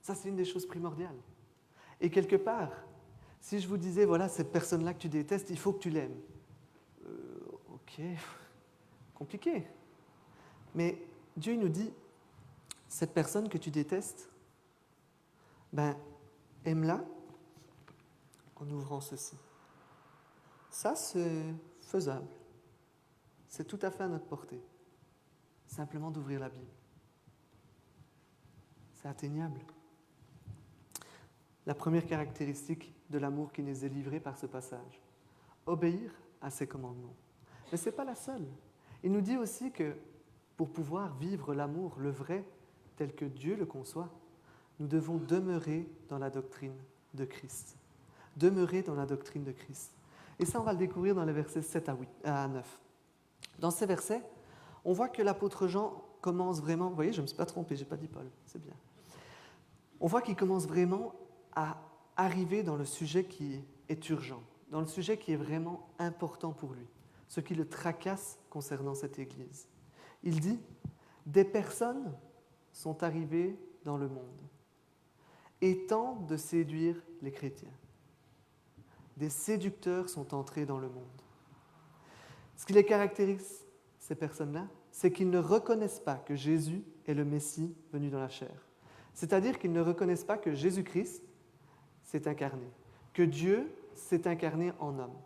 Ça, c'est une des choses primordiales. Et quelque part, si je vous disais, voilà, cette personne-là que tu détestes, il faut que tu l'aimes. Ok, compliqué. Mais Dieu nous dit, cette personne que tu détestes, aime-la en ouvrant ceci. Ça, c'est faisable. C'est tout à fait à notre portée. Simplement d'ouvrir la Bible. C'est atteignable. La première caractéristique de l'amour qui nous est livré par ce passage, obéir à ses commandements. Mais ce n'est pas la seule. Il nous dit aussi que pour pouvoir vivre l'amour, le vrai, tel que Dieu le conçoit, nous devons demeurer dans la doctrine de Christ. Demeurer dans la doctrine de Christ. Et ça, on va le découvrir dans les versets 7 à 9. Dans ces versets, on voit que l'apôtre Jean commence vraiment, vous voyez, je ne me suis pas trompé, je n'ai pas dit Paul, c'est bien. On voit qu'il commence vraiment à arriver dans le sujet qui est urgent, dans le sujet qui est vraiment important pour lui, ce qui le tracasse concernant cette Église. Il dit, des personnes sont arrivées dans le monde et tentent de séduire les chrétiens. Des séducteurs sont entrés dans le monde. Ce qui les caractérise, ces personnes-là, c'est qu'ils ne reconnaissent pas que Jésus est le Messie venu dans la chair. C'est-à-dire qu'ils ne reconnaissent pas que Jésus-Christ s'est incarné, que Dieu s'est incarné en homme,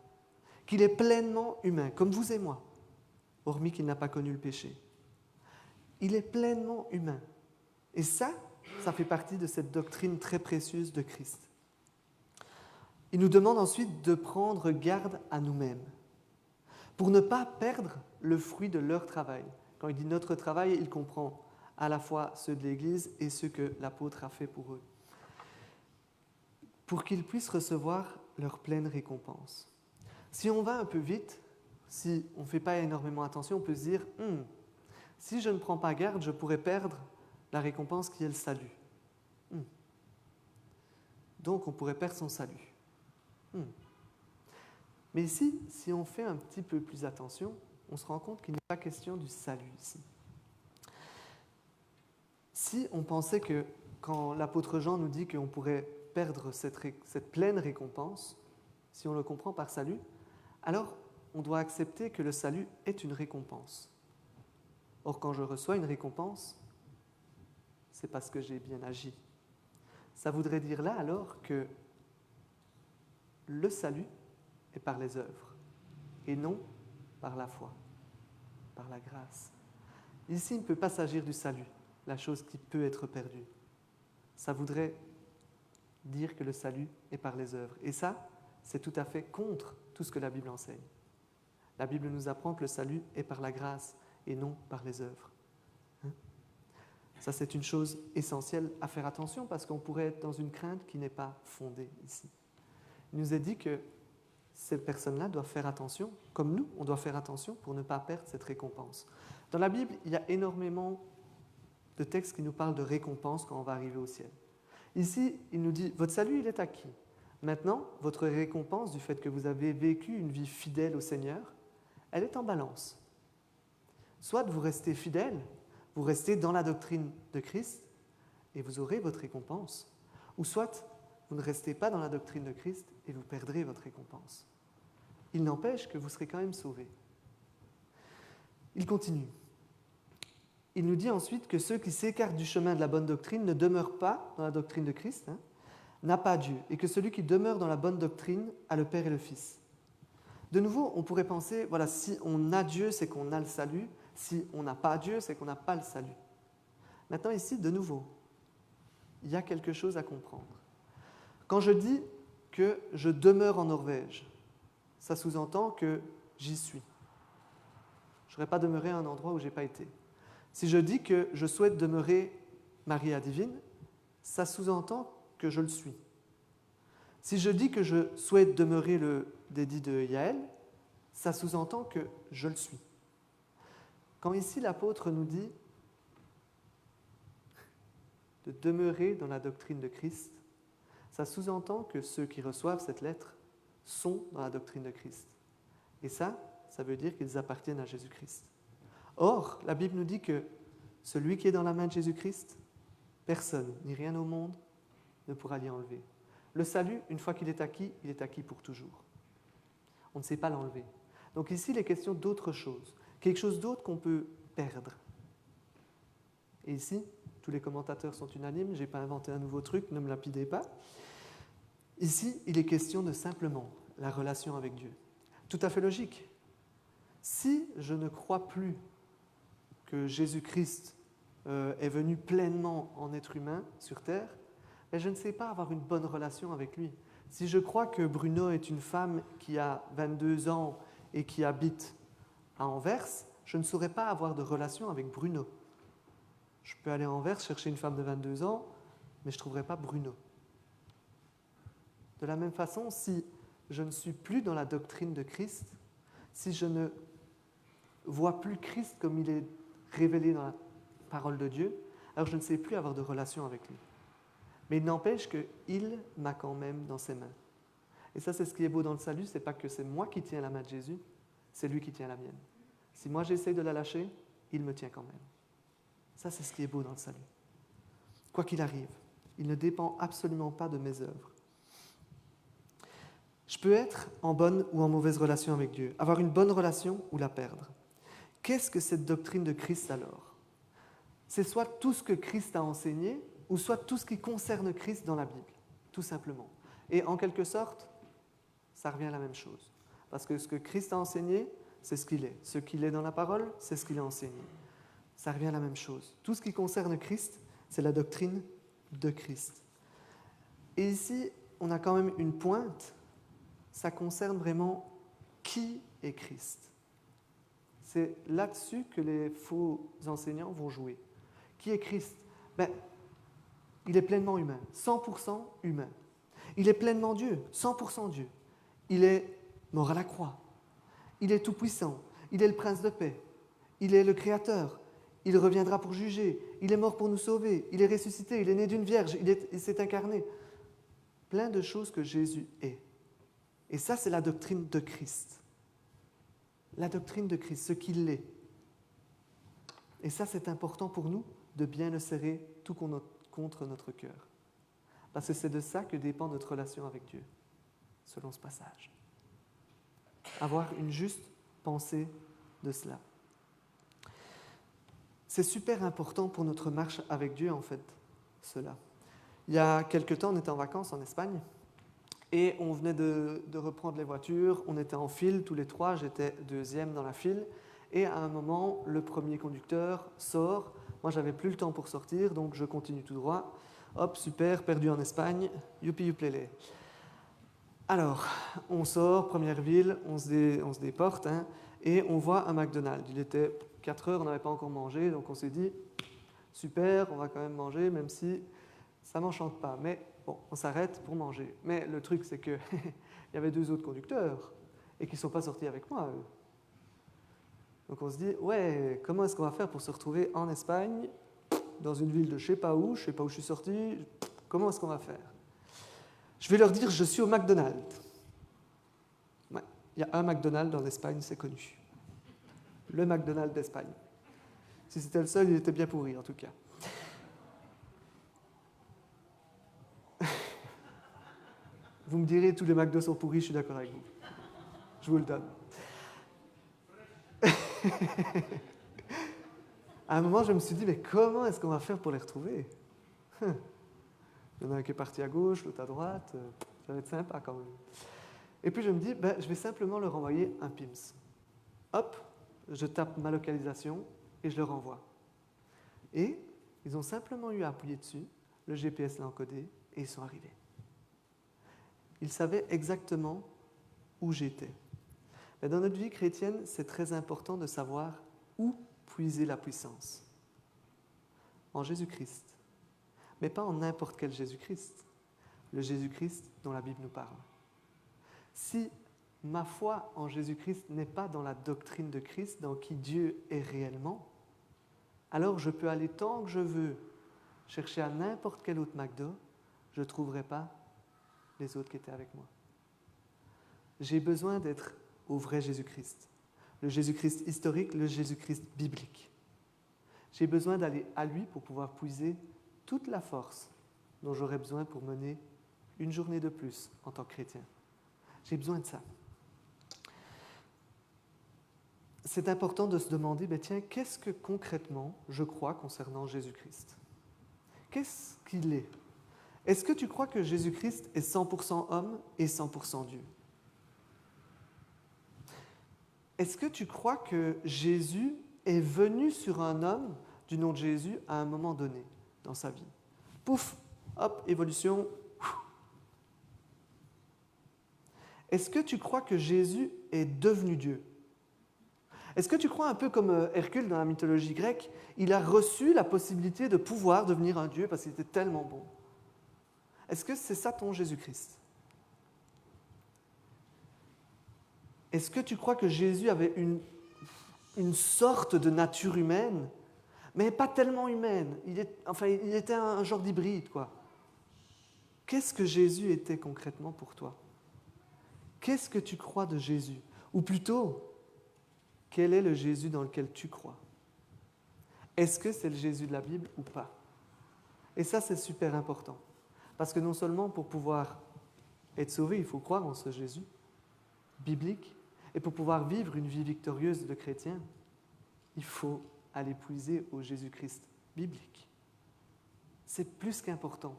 qu'il est pleinement humain, comme vous et moi, hormis qu'il n'a pas connu le péché. Il est pleinement humain. Et ça fait partie de cette doctrine très précieuse de Christ. Il nous demande ensuite de prendre garde à nous-mêmes, pour ne pas perdre le fruit de leur travail. Quand il dit notre travail, il comprend à la fois ceux de l'Église et ceux que l'apôtre a fait pour eux, pour qu'ils puissent recevoir leur pleine récompense. Si on va un peu vite, si on ne fait pas énormément attention, on peut se dire si je ne prends pas garde, je pourrais perdre la récompense qui est le salut. Donc on pourrait perdre son salut. Mais ici, si on fait un petit peu plus attention, on se rend compte qu'il n'est pas question du salut ici. Si on pensait que quand l'apôtre Jean nous dit qu'on pourrait perdre cette pleine récompense, si on le comprend par salut, alors on doit accepter que le salut est une récompense. Or, quand je reçois une récompense, c'est parce que j'ai bien agi. Ça voudrait dire là alors que le salut est par les œuvres et non par la foi, par la grâce. Ici, il ne peut pas s'agir du salut, la chose qui peut être perdue. Ça voudrait dire que le salut est par les œuvres. Et ça, c'est tout à fait contre tout ce que la Bible enseigne. La Bible nous apprend que le salut est par la grâce et non par les œuvres. Ça, c'est une chose essentielle à faire attention parce qu'on pourrait être dans une crainte qui n'est pas fondée ici. Il nous est dit que ces personnes-là doivent faire attention, comme nous, on doit faire attention pour ne pas perdre cette récompense. Dans la Bible, il y a énormément de textes qui nous parlent de récompense quand on va arriver au ciel. Ici, il nous dit, votre salut, il est acquis. Maintenant, votre récompense du fait que vous avez vécu une vie fidèle au Seigneur, elle est en balance. Soit vous restez fidèle, vous restez dans la doctrine de Christ et vous aurez votre récompense. Ou soit vous ne restez pas dans la doctrine de Christ et vous perdrez votre récompense. Il n'empêche que vous serez quand même sauvés. Il continue. Il nous dit ensuite que ceux qui s'écartent du chemin de la bonne doctrine ne demeurent pas dans la doctrine de Christ, n'a pas Dieu, et que celui qui demeure dans la bonne doctrine a le Père et le Fils. De nouveau, on pourrait penser, voilà, si on a Dieu, c'est qu'on a le salut. Si on n'a pas Dieu, c'est qu'on n'a pas le salut. Maintenant, ici, de nouveau, il y a quelque chose à comprendre. Quand je dis que je demeure en Norvège, ça sous-entend que j'y suis. Je n'aurais pas demeuré à un endroit où je n'ai pas été. Si je dis que je souhaite demeurer Maria Divine, ça sous-entend que je le suis. Si je dis que je souhaite demeurer le dédit de Yaël, ça sous-entend que je le suis. Quand ici l'apôtre nous dit de demeurer dans la doctrine de Christ, ça sous-entend que ceux qui reçoivent cette lettre sont dans la doctrine de Christ. Et ça veut dire qu'ils appartiennent à Jésus-Christ. Or, la Bible nous dit que celui qui est dans la main de Jésus-Christ, personne, ni rien au monde, ne pourra l'y enlever. Le salut, une fois qu'il est acquis pour toujours. On ne sait pas l'enlever. Donc ici, il est question d'autre chose, quelque chose d'autre qu'on peut perdre. Et ici, tous les commentateurs sont unanimes, je n'ai pas inventé un nouveau truc, ne me lapidez pas. Ici, il est question de simplement la relation avec Dieu. Tout à fait logique. Si je ne crois plus que Jésus-Christ est venu pleinement en être humain sur terre, mais je ne sais pas avoir une bonne relation avec lui. Si je crois que Bruno est une femme qui a 22 ans et qui habite à Anvers, je ne saurais pas avoir de relation avec Bruno. Je peux aller à Anvers chercher une femme de 22 ans, mais je ne trouverai pas Bruno. De la même façon, si je ne suis plus dans la doctrine de Christ, si je ne vois plus Christ comme il est révélé dans la parole de Dieu, alors je ne sais plus avoir de relation avec lui. Mais il n'empêche qu'il m'a quand même dans ses mains. Et ça, c'est ce qui est beau dans le salut, c'est pas que c'est moi qui tiens la main de Jésus, c'est lui qui tient la mienne. Si moi j'essaie de la lâcher, il me tient quand même. Ça, c'est ce qui est beau dans le salut. Quoi qu'il arrive, il ne dépend absolument pas de mes œuvres. Je peux être en bonne ou en mauvaise relation avec Dieu, avoir une bonne relation ou la perdre. Qu'est-ce que cette doctrine de Christ alors ? C'est soit tout ce que Christ a enseigné, ou soit tout ce qui concerne Christ dans la Bible, tout simplement. Et en quelque sorte, ça revient à la même chose. Parce que ce que Christ a enseigné, c'est ce qu'il est. Ce qu'il est dans la parole, c'est ce qu'il a enseigné. Ça revient à la même chose. Tout ce qui concerne Christ, c'est la doctrine de Christ. Et ici, on a quand même une pointe, ça concerne vraiment qui est Christ. C'est là-dessus que les faux enseignants vont jouer. Qui est Christ ? Il est pleinement humain, 100% humain. Il est pleinement Dieu, 100% Dieu. Il est mort à la croix. Il est tout-puissant. Il est le prince de paix. Il est le créateur. Il reviendra pour juger. Il est mort pour nous sauver. Il est ressuscité. Il est né d'une vierge. Il s'est incarné. Plein de choses que Jésus est. Et ça, c'est la doctrine de Christ. La doctrine de Christ, ce qu'il est. Et ça, c'est important pour nous de bien le serrer tout contre notre cœur. Parce que c'est de ça que dépend notre relation avec Dieu, selon ce passage. Avoir une juste pensée de cela. C'est super important pour notre marche avec Dieu, en fait, cela. Il y a quelque temps, on était en vacances en Espagne, et on venait de reprendre les voitures, on était en file tous les trois, j'étais deuxième dans la file, et à un moment, le premier conducteur sort. Moi, j'avais plus le temps pour sortir, donc je continue tout droit. Hop, super, perdu en Espagne, youpi youplélé. Alors, on sort, première ville, on se déporte, et on voit un McDonald's. Il était 4 heures, on n'avait pas encore mangé, donc on s'est dit, Super, on va quand même manger, même si ça ne m'enchante pas. Mais bon, on s'arrête pour manger. Mais le truc, c'est qu'il y avait 2 autres conducteurs et qui ne sont pas sortis avec moi, eux. Donc on se dit, ouais, comment est-ce qu'on va faire pour se retrouver en Espagne, dans une ville de je ne sais pas où je suis sorti, comment est-ce qu'on va faire? Je vais leur dire, je suis au McDonald's. Ouais, il y a un McDonald's en Espagne, c'est connu. Le McDonald's d'Espagne. Si c'était le seul, il était bien pourri, en tout cas. Vous me direz, tous les McDo sont pourris, je suis d'accord avec vous. Je vous le donne. À un moment, je me suis dit, mais comment est-ce qu'on va faire pour les retrouver? Il y en a un qui est parti à gauche, l'autre à droite. Ça va être sympa quand même. Et puis je me dis, je vais simplement leur envoyer un PIMS. Hop, je tape ma localisation et je le renvoie. Et ils ont simplement eu à appuyer dessus, le GPS l'a encodé et ils sont arrivés. Ils savaient exactement où j'étais. Mais dans notre vie chrétienne, c'est très important de savoir où puiser la puissance. En Jésus-Christ. Mais pas en n'importe quel Jésus-Christ. Le Jésus-Christ dont la Bible nous parle. Si ma foi en Jésus-Christ n'est pas dans la doctrine de Christ, dans qui Dieu est réellement, alors je peux aller tant que je veux chercher à n'importe quel autre McDo, je ne trouverai pas les autres qui étaient avec moi. J'ai besoin d'être au vrai Jésus-Christ. Le Jésus-Christ historique, le Jésus-Christ biblique. J'ai besoin d'aller à lui pour pouvoir puiser toute la force dont j'aurais besoin pour mener une journée de plus en tant que chrétien. J'ai besoin de ça. C'est important de se demander, tiens, qu'est-ce que concrètement je crois concernant Jésus-Christ? Qu'est-ce qu'il est? Est-ce que tu crois que Jésus-Christ est 100% homme et 100% Dieu? Est-ce que tu crois que Jésus est venu sur un homme du nom de Jésus à un moment donné dans sa vie? Pouf, hop, évolution. Est-ce que tu crois que Jésus est devenu Dieu? Est-ce que tu crois un peu comme Hercule dans la mythologie grecque, il a reçu la possibilité de pouvoir devenir un Dieu parce qu'il était tellement bon? Est-ce que c'est ça ton Jésus-Christ? Est-ce que tu crois que Jésus avait une sorte de nature humaine, mais pas tellement humaine? Il était un genre d'hybride, quoi. Qu'est-ce que Jésus était concrètement pour toi? Qu'est-ce que tu crois de Jésus? Ou plutôt, quel est le Jésus dans lequel tu crois? Est-ce que c'est le Jésus de la Bible ou pas? Et ça, c'est super important. Parce que non seulement pour pouvoir être sauvé, il faut croire en ce Jésus biblique, et pour pouvoir vivre une vie victorieuse de chrétien, il faut aller puiser au Jésus-Christ biblique. C'est plus qu'important.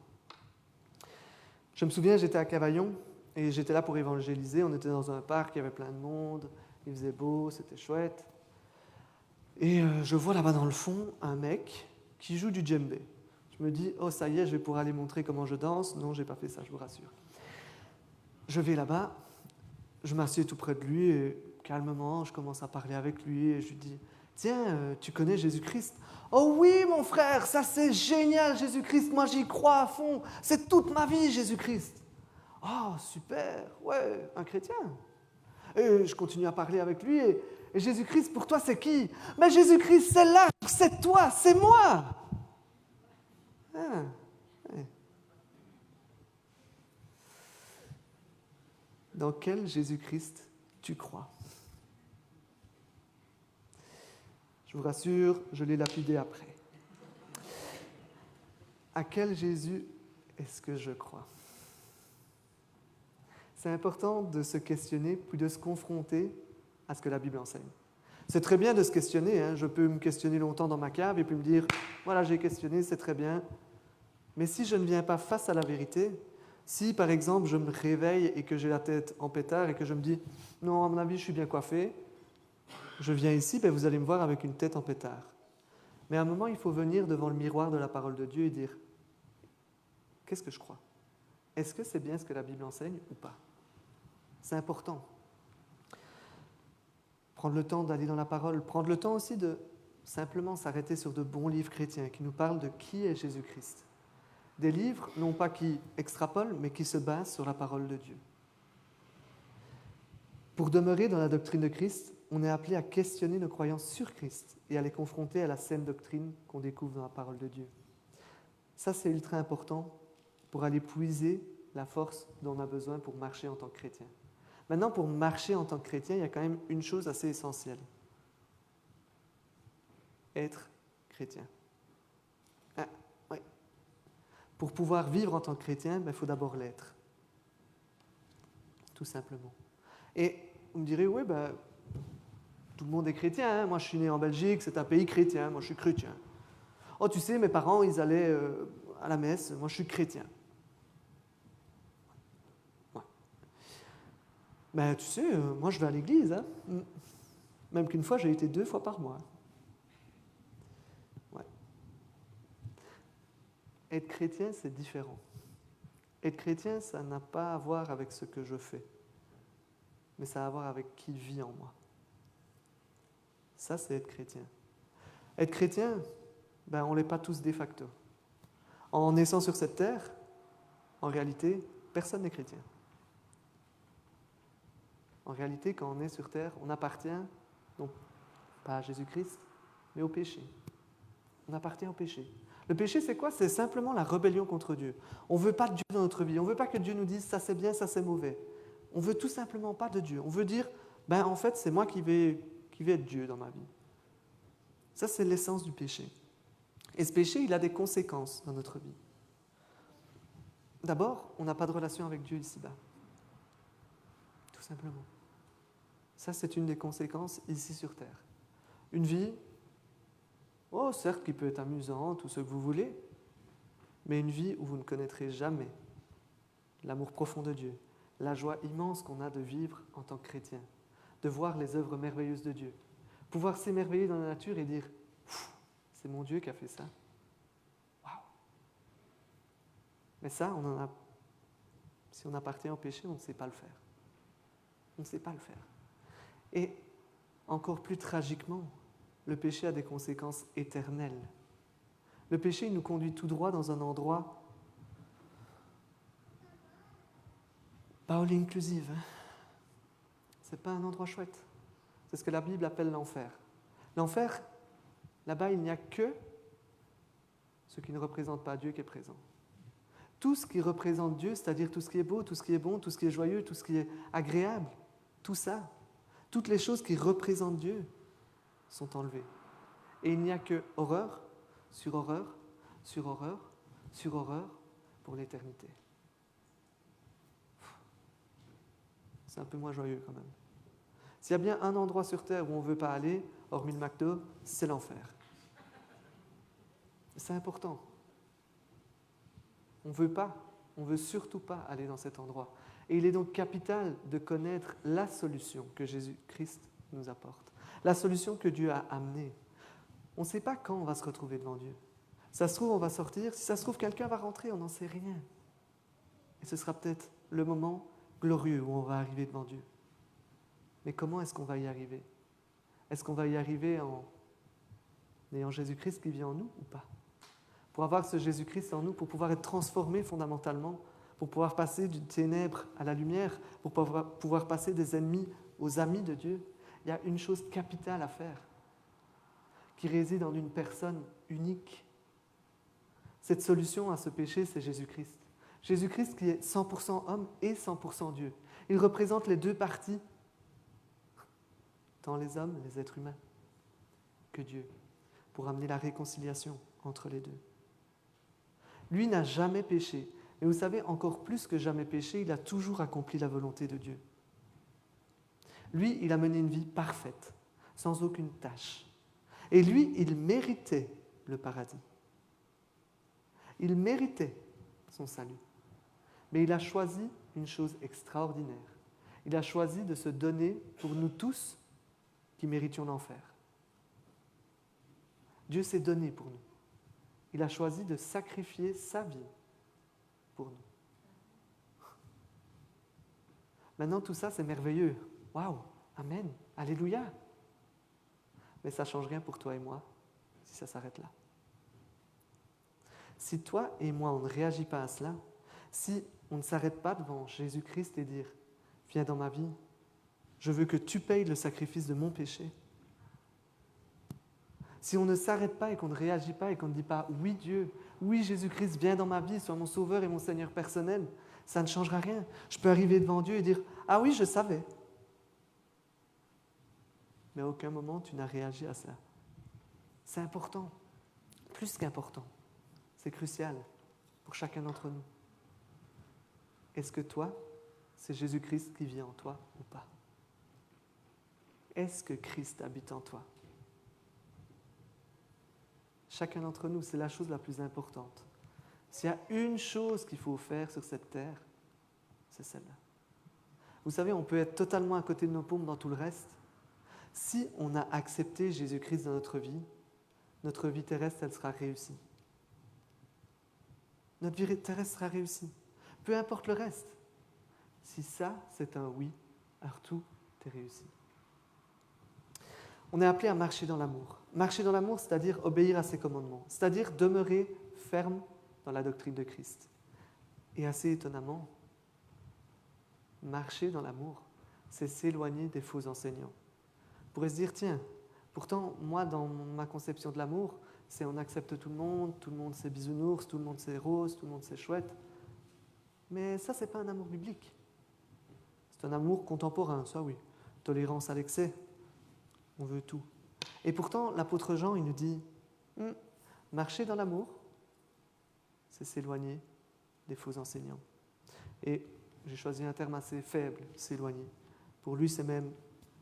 Je me souviens, j'étais à Cavaillon, et j'étais là pour évangéliser. On était dans un parc, il y avait plein de monde, il faisait beau, c'était chouette. Et je vois là-bas dans le fond un mec qui joue du djembé. Je me dis, oh ça y est, je vais pouvoir aller montrer comment je danse. Non, je n'ai pas fait ça, je vous rassure. Je vais là-bas, je m'assieds tout près de lui et calmement, je commence à parler avec lui et je lui dis, tiens, tu connais Jésus-Christ? Oh oui, mon frère, ça c'est génial, Jésus-Christ, moi j'y crois à fond. C'est toute ma vie, Jésus-Christ. Oh, super, ouais, un chrétien. Et je continue à parler avec lui et Jésus-Christ, pour toi, c'est qui? Mais Jésus-Christ, c'est l'arbre, c'est toi, c'est moi. Ah, ouais. Dans quel Jésus-Christ tu crois? Je vous rassure, je l'ai lapidé après. À quel Jésus est-ce que je crois? C'est important de se questionner, puis de se confronter à ce que la Bible enseigne. C'est très bien de se questionner, hein. Je peux me questionner longtemps dans ma cave et puis me dire, voilà, j'ai questionné, c'est très bien. Mais si je ne viens pas face à la vérité, si par exemple je me réveille et que j'ai la tête en pétard et que je me dis, non, à mon avis, je suis bien coiffé, je viens ici, vous allez me voir avec une tête en pétard. Mais à un moment, il faut venir devant le miroir de la parole de Dieu et dire, qu'est-ce que je crois? Est-ce que c'est bien ce que la Bible enseigne ou pas? C'est important. Prendre le temps d'aller dans la parole, prendre le temps aussi de simplement s'arrêter sur de bons livres chrétiens qui nous parlent de qui est Jésus-Christ. Des livres, non pas qui extrapolent, mais qui se basent sur la parole de Dieu. Pour demeurer dans la doctrine de Christ, on est appelé à questionner nos croyances sur Christ et à les confronter à la saine doctrine qu'on découvre dans la parole de Dieu. Ça, c'est ultra important pour aller puiser la force dont on a besoin pour marcher en tant que chrétien. Maintenant, pour marcher en tant que chrétien, il y a quand même une chose assez essentielle. Être chrétien. Oui. Pour pouvoir vivre en tant que chrétien, il faut d'abord l'être. Tout simplement. Et vous me direz, oui, tout le monde est chrétien. Hein? Moi, je suis né en Belgique, c'est un pays chrétien. Moi, je suis chrétien. Oh, tu sais, mes parents, ils allaient à la messe. Moi, je suis chrétien. Ouais. Tu sais, moi, je vais à l'église. Hein? Même qu'une fois, j'ai été 2 fois par mois. Ouais. Être chrétien, c'est différent. Être chrétien, ça n'a pas à voir avec ce que je fais, mais ça a à voir avec qui vit en moi. Ça, c'est être chrétien. Être chrétien, on ne l'est pas tous de facto. En naissant sur cette terre, en réalité, personne n'est chrétien. En réalité, quand on est sur terre, on appartient, non pas à Jésus-Christ, mais au péché. On appartient au péché. Le péché, c'est quoi? C'est simplement la rébellion contre Dieu. On ne veut pas de Dieu dans notre vie. On ne veut pas que Dieu nous dise ça c'est bien, ça c'est mauvais. On ne veut tout simplement pas de Dieu. On veut dire, en fait, c'est moi qui vais être Dieu dans ma vie. Ça, c'est l'essence du péché. Et ce péché, il a des conséquences dans notre vie. D'abord, on n'a pas de relation avec Dieu ici-bas. Tout simplement. Ça, c'est une des conséquences ici sur Terre. Une vie, certes, qui peut être amusante, tout ce que vous voulez, mais une vie où vous ne connaîtrez jamais l'amour profond de Dieu, la joie immense qu'on a de vivre en tant que chrétien, de voir les œuvres merveilleuses de Dieu, pouvoir s'émerveiller dans la nature et dire « c'est mon Dieu qui a fait ça ». Waouh. Mais ça, si on appartient au péché, on ne sait pas le faire. On ne sait pas le faire. Et encore plus tragiquement, le péché a des conséquences éternelles. Le péché, il nous conduit tout droit dans un endroit pas all inclusive. C'est pas un endroit chouette. C'est ce que la Bible appelle l'enfer. L'enfer, là-bas, il n'y a que ce qui ne représente pas Dieu qui est présent. Tout ce qui représente Dieu, c'est-à-dire tout ce qui est beau, tout ce qui est bon, tout ce qui est joyeux, tout ce qui est agréable, tout ça, toutes les choses qui représentent Dieu sont enlevées. Et il n'y a que horreur, sur horreur, sur horreur, sur horreur pour l'éternité. C'est un peu moins joyeux quand même. S'il y a bien un endroit sur Terre où on ne veut pas aller, hormis le McDo, c'est l'enfer. C'est important. On ne veut surtout pas aller dans cet endroit. Et il est donc capital de connaître la solution que Jésus-Christ nous apporte, la solution que Dieu a amenée. On ne sait pas quand on va se retrouver devant Dieu. Ça se trouve, on va sortir. Si ça se trouve, quelqu'un va rentrer, on n'en sait rien. Et ce sera peut-être le moment glorieux où on va arriver devant Dieu. Mais comment est-ce qu'on va y arriver? Est-ce qu'on va y arriver en ayant Jésus-Christ qui vit en nous ou pas? Pour avoir ce Jésus-Christ en nous, pour pouvoir être transformé fondamentalement, pour pouvoir passer du ténèbre à la lumière, pour pouvoir passer des ennemis aux amis de Dieu, il y a une chose capitale à faire, qui réside en une personne unique. Cette solution à ce péché, c'est Jésus-Christ. Jésus-Christ qui est 100% homme et 100% Dieu. Il représente les deux parties, tant les hommes, les êtres humains, que Dieu, pour amener la réconciliation entre les deux. Lui n'a jamais péché, mais vous savez, encore plus que jamais péché, il a toujours accompli la volonté de Dieu. Lui, il a mené une vie parfaite, sans aucune tâche. Et lui, il méritait le paradis. Il méritait son salut. Mais il a choisi une chose extraordinaire. Il a choisi de se donner pour nous tous qui méritions l'enfer. Dieu s'est donné pour nous. Il a choisi de sacrifier sa vie pour nous. Maintenant, tout ça, c'est merveilleux. Waouh, amen, alléluia. Mais ça ne change rien pour toi et moi, si ça s'arrête là. Si toi et moi, on ne réagit pas à cela, si on ne s'arrête pas devant Jésus-Christ et dire « Viens dans ma vie, je veux que tu payes le sacrifice de mon péché », si on ne s'arrête pas et qu'on ne réagit pas et qu'on ne dit pas « Oui Dieu, oui Jésus-Christ, viens dans ma vie, sois mon sauveur et mon Seigneur personnel », ça ne changera rien. Je peux arriver devant Dieu et dire « Ah oui, je savais ». Mais à aucun moment tu n'as réagi à ça. C'est important, plus qu'important. C'est crucial pour chacun d'entre nous. Est-ce que toi, c'est Jésus-Christ qui vit en toi ou pas? Est-ce que Christ habite en toi? Chacun d'entre nous, c'est la chose la plus importante. S'il y a une chose qu'il faut faire sur cette terre, c'est celle-là. Vous savez, on peut être totalement à côté de nos pompes dans tout le reste. Si on a accepté Jésus-Christ dans notre vie terrestre, elle sera réussie. Notre vie terrestre sera réussie. Peu importe le reste. Si ça, c'est un oui, alors tout est réussi. On est appelé à marcher dans l'amour. Marcher dans l'amour, c'est-à-dire obéir à ses commandements, c'est-à-dire demeurer ferme dans la doctrine de Christ. Et assez étonnamment, marcher dans l'amour, c'est s'éloigner des faux enseignants. On pourrait se dire, tiens, pourtant, moi, dans ma conception de l'amour, c'est on accepte tout le monde c'est bisounours, tout le monde c'est rose, tout le monde c'est chouette. Mais ça, c'est pas un amour biblique. C'est un amour contemporain, ça oui. Tolérance à l'excès, on veut tout. Et pourtant, l'apôtre Jean, il nous dit, marcher dans l'amour, c'est s'éloigner des faux enseignants. Et j'ai choisi un terme assez faible, s'éloigner. Pour lui, c'est même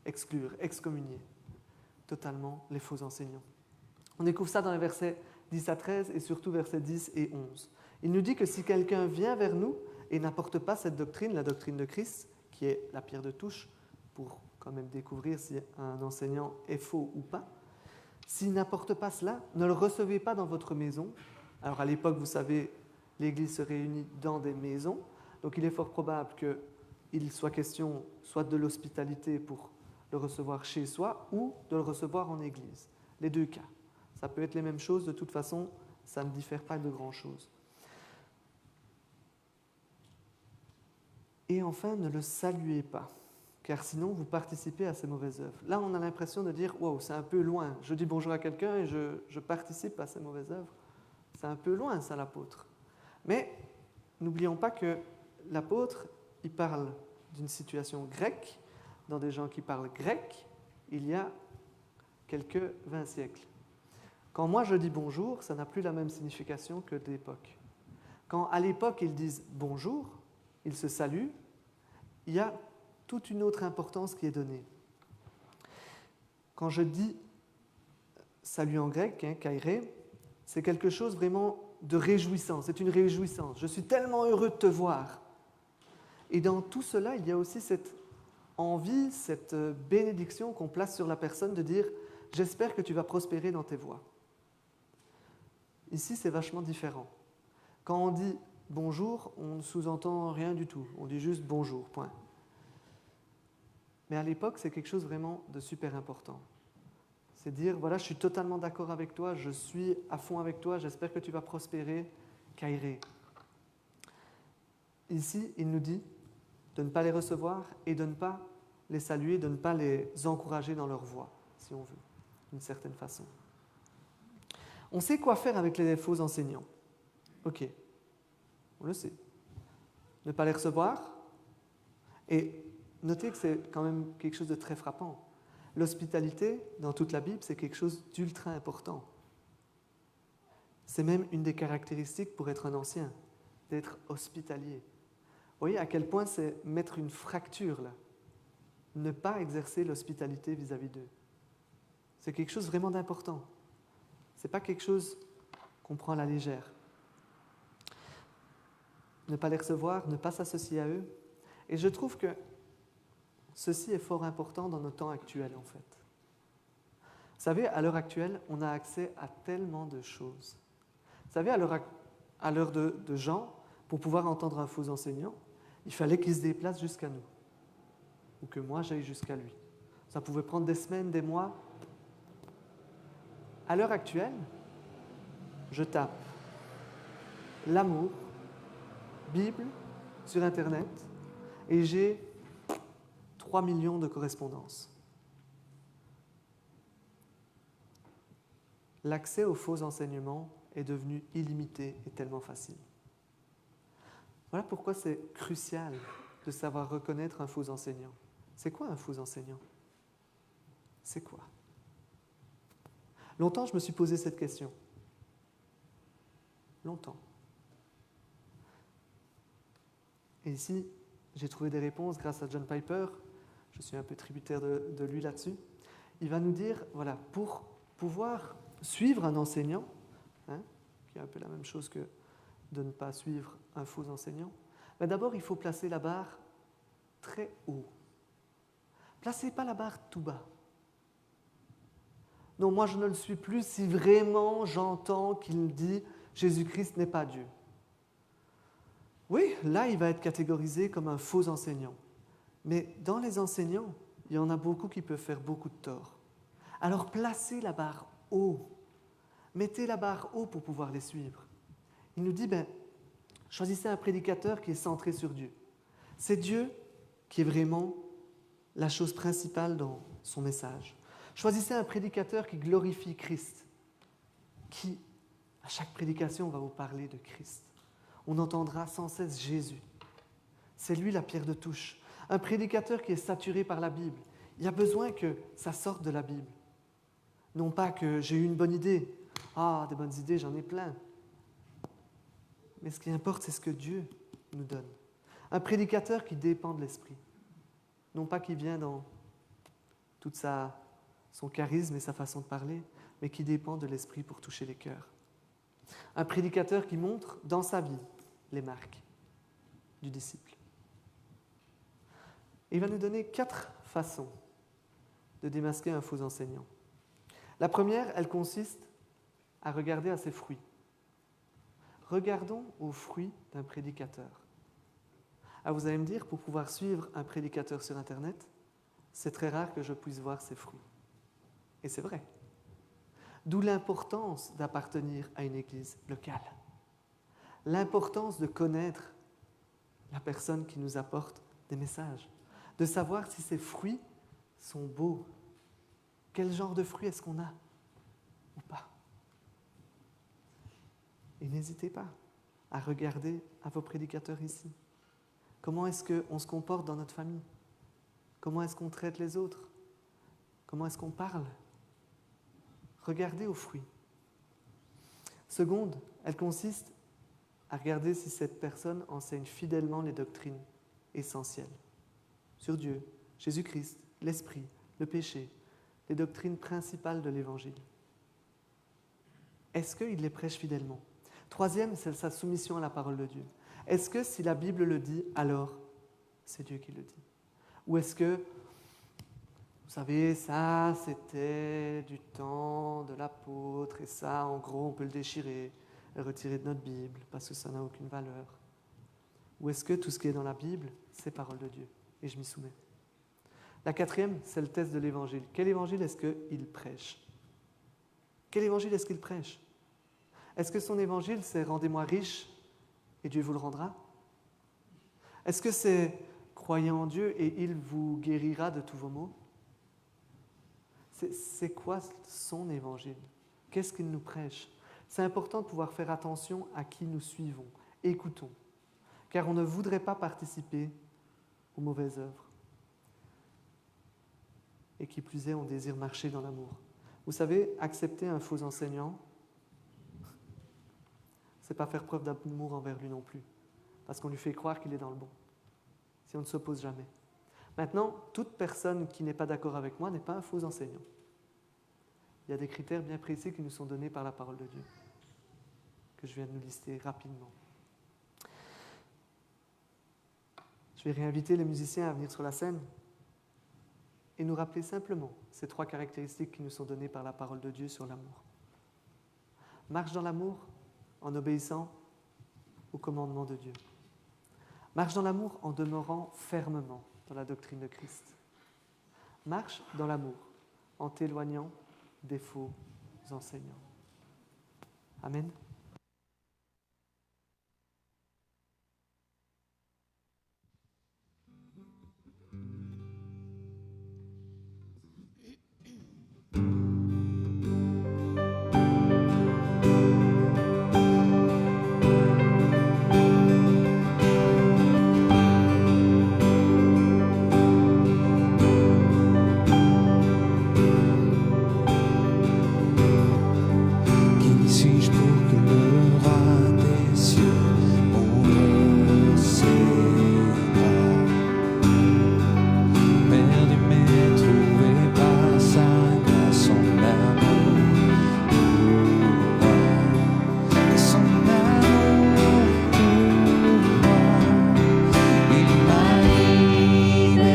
exclure, excommunier totalement les faux enseignants. On découvre ça dans les versets 10 à 13 et surtout versets 10 et 11. Il nous dit que si quelqu'un vient vers nous et n'apporte pas cette doctrine, la doctrine de Christ, qui est la pierre de touche pour quand même découvrir si un enseignant est faux ou pas, s'il n'apporte pas cela, ne le recevez pas dans votre maison. Alors à l'époque, vous savez, l'Église se réunit dans des maisons, donc il est fort probable qu'il soit question soit de l'hospitalité pour le recevoir chez soi ou de le recevoir en Église. Les deux cas. Ça peut être les mêmes choses, de toute façon, ça ne diffère pas de grand-chose. Et enfin, ne le saluez pas, car sinon vous participez à ses mauvaises œuvres. Là, on a l'impression de dire « Wow, c'est un peu loin. Je dis bonjour à quelqu'un et je participe à ses mauvaises œuvres. » C'est un peu loin, ça, l'apôtre. Mais n'oublions pas que l'apôtre, il parle d'une situation grecque, dans des gens qui parlent grec, il y a quelques 20 siècles. Quand moi je dis bonjour, ça n'a plus la même signification que de l'époque. Quand à l'époque ils disent bonjour, ils se saluent, il y a toute une autre importance qui est donnée. Quand je dis salut en grec, kairé, c'est quelque chose vraiment de réjouissant, c'est une réjouissance. Je suis tellement heureux de te voir. Et dans tout cela, il y a aussi cette envie, cette bénédiction qu'on place sur la personne de dire « J'espère que tu vas prospérer dans tes voies ». Ici, c'est vachement différent. Quand on dit « bonjour », on ne sous-entend rien du tout. On dit juste « bonjour », point. Mais à l'époque, c'est quelque chose vraiment de super important. C'est dire « voilà, je suis totalement d'accord avec toi, je suis à fond avec toi, j'espère que tu vas prospérer, kairé ». Ici, il nous dit de ne pas les recevoir et de ne pas les saluer, de ne pas les encourager dans leur voie, si on veut, d'une certaine façon. On sait quoi faire avec les faux enseignants. Ok, on le sait. Ne pas les recevoir. Et notez que c'est quand même quelque chose de très frappant. L'hospitalité, dans toute la Bible, c'est quelque chose d'ultra important. C'est même une des caractéristiques pour être un ancien, d'être hospitalier. Vous voyez à quel point c'est mettre une fracture là. Ne pas exercer l'hospitalité vis-à-vis d'eux. C'est quelque chose vraiment d'important. Ce n'est pas quelque chose qu'on prend à la légère. Ne pas les recevoir, ne pas s'associer à eux. Et je trouve que ceci est fort important dans nos temps actuels, en fait. Vous savez, à l'heure actuelle, on a accès à tellement de choses. Vous savez, à l'heure de Jean, pour pouvoir entendre un faux enseignant, il fallait qu'il se déplace jusqu'à nous, ou que moi j'aille jusqu'à lui. Ça pouvait prendre des semaines, des mois. À l'heure actuelle, je tape l'amour, Bible, sur Internet, et j'ai 3 millions de correspondances. L'accès aux faux enseignements est devenu illimité et tellement facile. Voilà pourquoi c'est crucial de savoir reconnaître un faux enseignant. C'est quoi un faux enseignant? C'est quoi? Longtemps, je me suis posé cette question. Longtemps. Et ici, j'ai trouvé des réponses grâce à John Piper. Je suis un peu tributaire de lui là-dessus. Il va nous dire, voilà, pour pouvoir suivre un enseignant, qui est un peu la même chose que de ne pas suivre un faux enseignant, ben d'abord, il faut placer la barre très haut. Placez pas la barre tout bas. Non, moi je ne le suis plus si vraiment j'entends qu'il me dit Jésus-Christ n'est pas Dieu. Oui, là il va être catégorisé comme un faux enseignant. Mais dans les enseignants, il y en a beaucoup qui peuvent faire beaucoup de tort. Alors placez la barre haut. Mettez la barre haut pour pouvoir les suivre. Il nous dit, choisissez un prédicateur qui est centré sur Dieu. C'est Dieu qui est vraiment la chose principale dans son message. Choisissez un prédicateur qui glorifie Christ, qui, à chaque prédication, va vous parler de Christ. On entendra sans cesse Jésus. C'est lui la pierre de touche. Un prédicateur qui est saturé par la Bible. Il y a besoin que ça sorte de la Bible. Non pas que j'ai eu une bonne idée. Ah, des bonnes idées, j'en ai plein. Mais ce qui importe, c'est ce que Dieu nous donne. Un prédicateur qui dépend de l'Esprit. Non pas qui vient dans tout son charisme et sa façon de parler, mais qui dépend de l'Esprit pour toucher les cœurs. Un prédicateur qui montre dans sa vie les marques du disciple. Et il va nous donner 4 façons de démasquer un faux enseignant. La première, elle consiste à regarder à ses fruits. Regardons aux fruits d'un prédicateur. Ah, vous allez me dire, pour pouvoir suivre un prédicateur sur Internet, c'est très rare que je puisse voir ses fruits. Et c'est vrai. D'où l'importance d'appartenir à une église locale. L'importance de connaître la personne qui nous apporte des messages. De savoir si ses fruits sont beaux. Quel genre de fruits est-ce qu'on a ou pas. Et n'hésitez pas à regarder à vos prédicateurs ici. Comment est-ce qu'on se comporte dans notre famille? Comment est-ce qu'on traite les autres? Comment est-ce qu'on parle? Regardez aux fruits. Seconde, elle consiste à regarder si cette personne enseigne fidèlement les doctrines essentielles sur Dieu, Jésus-Christ, l'Esprit, le péché, les doctrines principales de l'Évangile. Est-ce qu'il les prêche fidèlement? Troisième, c'est sa soumission à la parole de Dieu. Est-ce que si la Bible le dit, alors c'est Dieu qui le dit? Ou est-ce que, vous savez, ça c'était du temps de l'apôtre et ça, en gros, on peut le déchirer, le retirer de notre Bible parce que ça n'a aucune valeur? Ou est-ce que tout ce qui est dans la Bible, c'est parole de Dieu et je m'y soumets? La quatrième, c'est le test de l'Évangile. Quel Évangile est-ce qu'il prêche? Quel Évangile est-ce qu'il prêche? Est-ce que son Évangile, c'est « rendez-moi riche et Dieu vous le rendra » ? Est-ce que c'est « croyez en Dieu et il vous guérira de tous vos maux » ? C'est quoi son Évangile? Qu'est-ce qu'il nous prêche? C'est important de pouvoir faire attention à qui nous suivons, écoutons, car on ne voudrait pas participer aux mauvaises œuvres. Et qui plus est, on désire marcher dans l'amour. Vous savez, accepter un faux enseignant, c'est pas faire preuve d'amour envers lui non plus, parce qu'on lui fait croire qu'il est dans le bon, si on ne s'oppose jamais. Maintenant, toute personne qui n'est pas d'accord avec moi n'est pas un faux enseignant. Il y a des critères bien précis qui nous sont donnés par la parole de Dieu, que je viens de nous lister rapidement. Je vais réinviter les musiciens à venir sur la scène et nous rappeler simplement ces 3 caractéristiques qui nous sont données par la parole de Dieu sur l'amour. Marche dans l'amour en obéissant au commandement de Dieu. Marche dans l'amour en demeurant fermement dans la doctrine de Christ. Marche dans l'amour en t'éloignant des faux enseignants. Amen.
Qui suis-je pour que le roi des cieux m'observe? Perdu mais trouvé par sa grâce, son amour pour moi. Et son amour pour moi, il m'a libéré,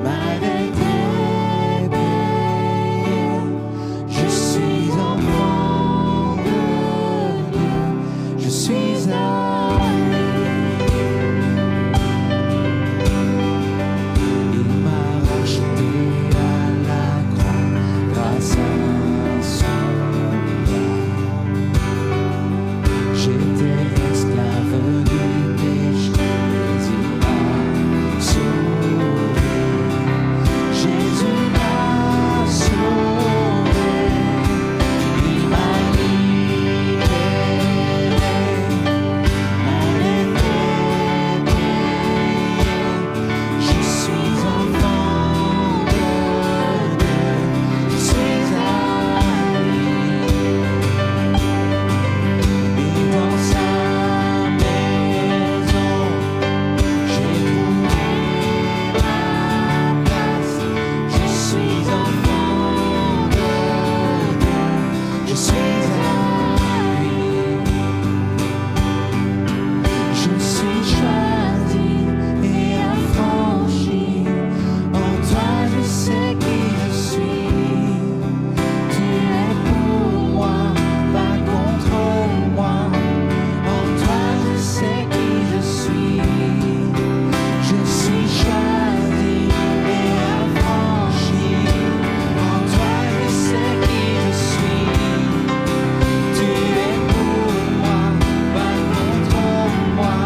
m'a déterminé. Je suis enfant de Dieu, je suis à lui. Il m'a racheté à la croix grâce à son âme. J'étais esclave du péché, mais il m'a sauvé. Jésus m'a sauvé. Il m'a libéré, m'a déterminé. Je suis enfant de Dieu, je suis à lui. Et dans sa maison, j'ai trouvé ma place. Je suis enfant de Dieu, je suis à lui. Je suis choisi et affranchi. En toi je sais qui je suis. Tu es pour moi, pas contre moi. En toi je sais qui je suis. Je suis choisi et affranchi. En toi je sais qui je suis. Tu es pour moi, pas contre moi.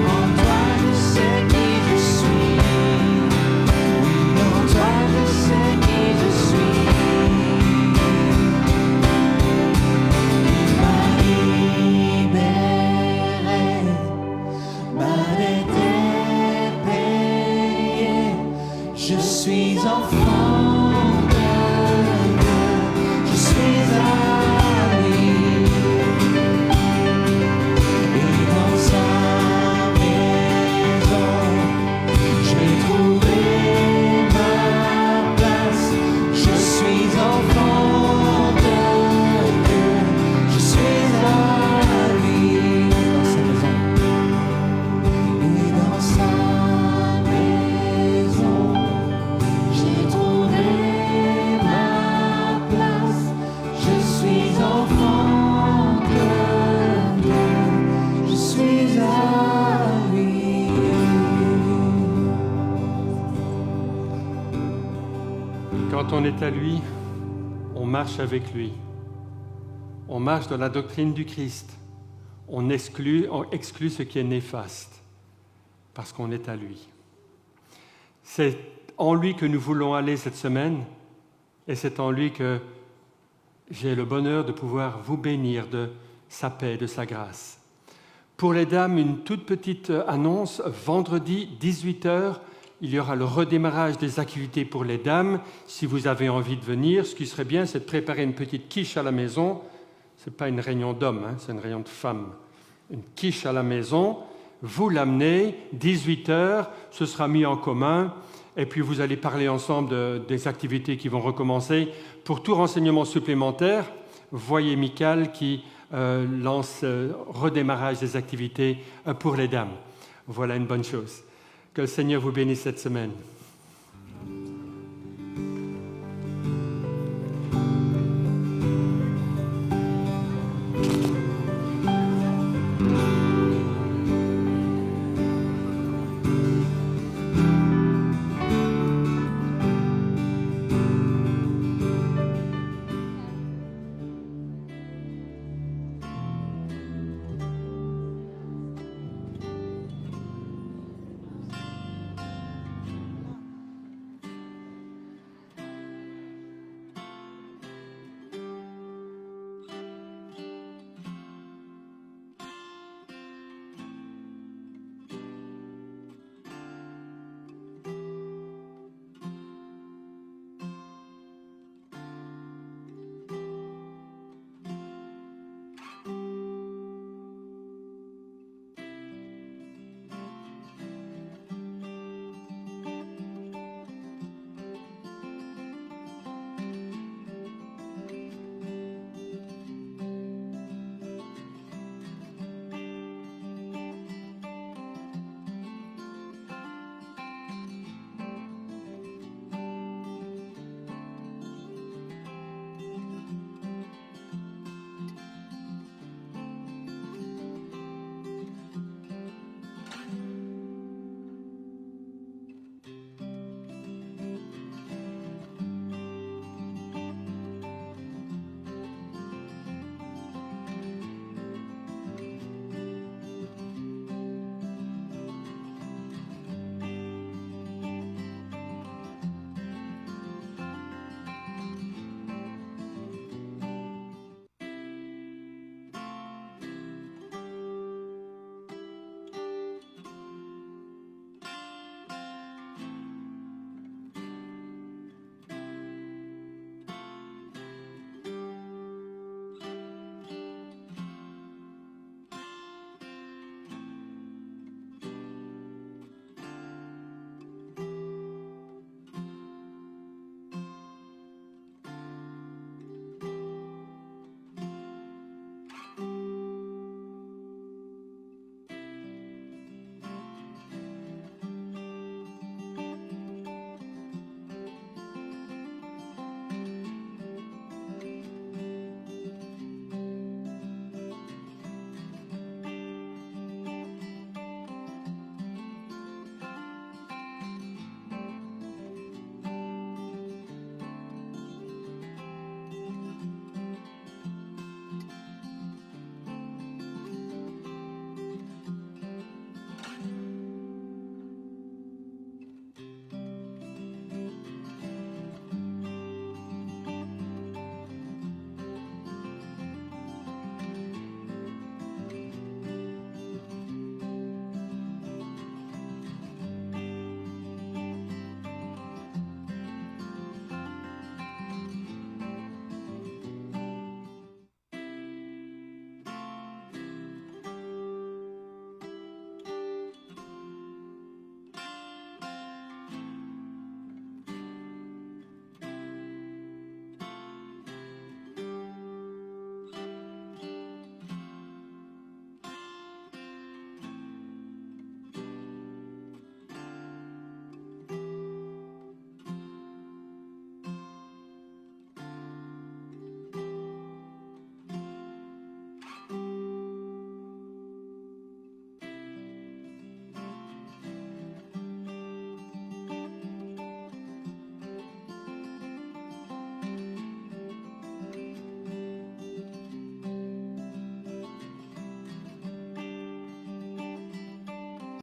En toi je sais qui je suis. Oui, en toi je sais qui je suis. Il m'a libéré, m'a déterminé. Je suis enfant de Dieu, je suis à lui. Et dans sa maison, j'ai trouvé ma place. Je suis enfant de Dieu, je suis à lui. Dans sa maison, et dans sa maison, j'ai trouvé ma place. Je suis enfant de Dieu, je suis à lui.
Quand on est à lui, on marche avec lui. On marche dans la doctrine du Christ. On exclut ce qui est néfaste, parce qu'on est à lui. C'est en lui que nous voulons aller cette semaine, et c'est en lui que j'ai le bonheur de pouvoir vous bénir de sa paix, de sa grâce. Pour les dames, une toute petite annonce. Vendredi, 18h, il y aura le redémarrage des activités pour les dames. Si vous avez envie de venir, ce qui serait bien, c'est de préparer une petite quiche à la maison. Ce n'est pas une réunion d'hommes, c'est une réunion de femmes. Une quiche à la maison, vous l'amenez, 18h, ce sera mis en commun, et puis vous allez parler ensemble des activités qui vont recommencer. Pour tout renseignement supplémentaire, voyez Michael qui lance redémarrage des activités pour les dames. Voilà une bonne chose. Que le Seigneur vous bénisse cette semaine.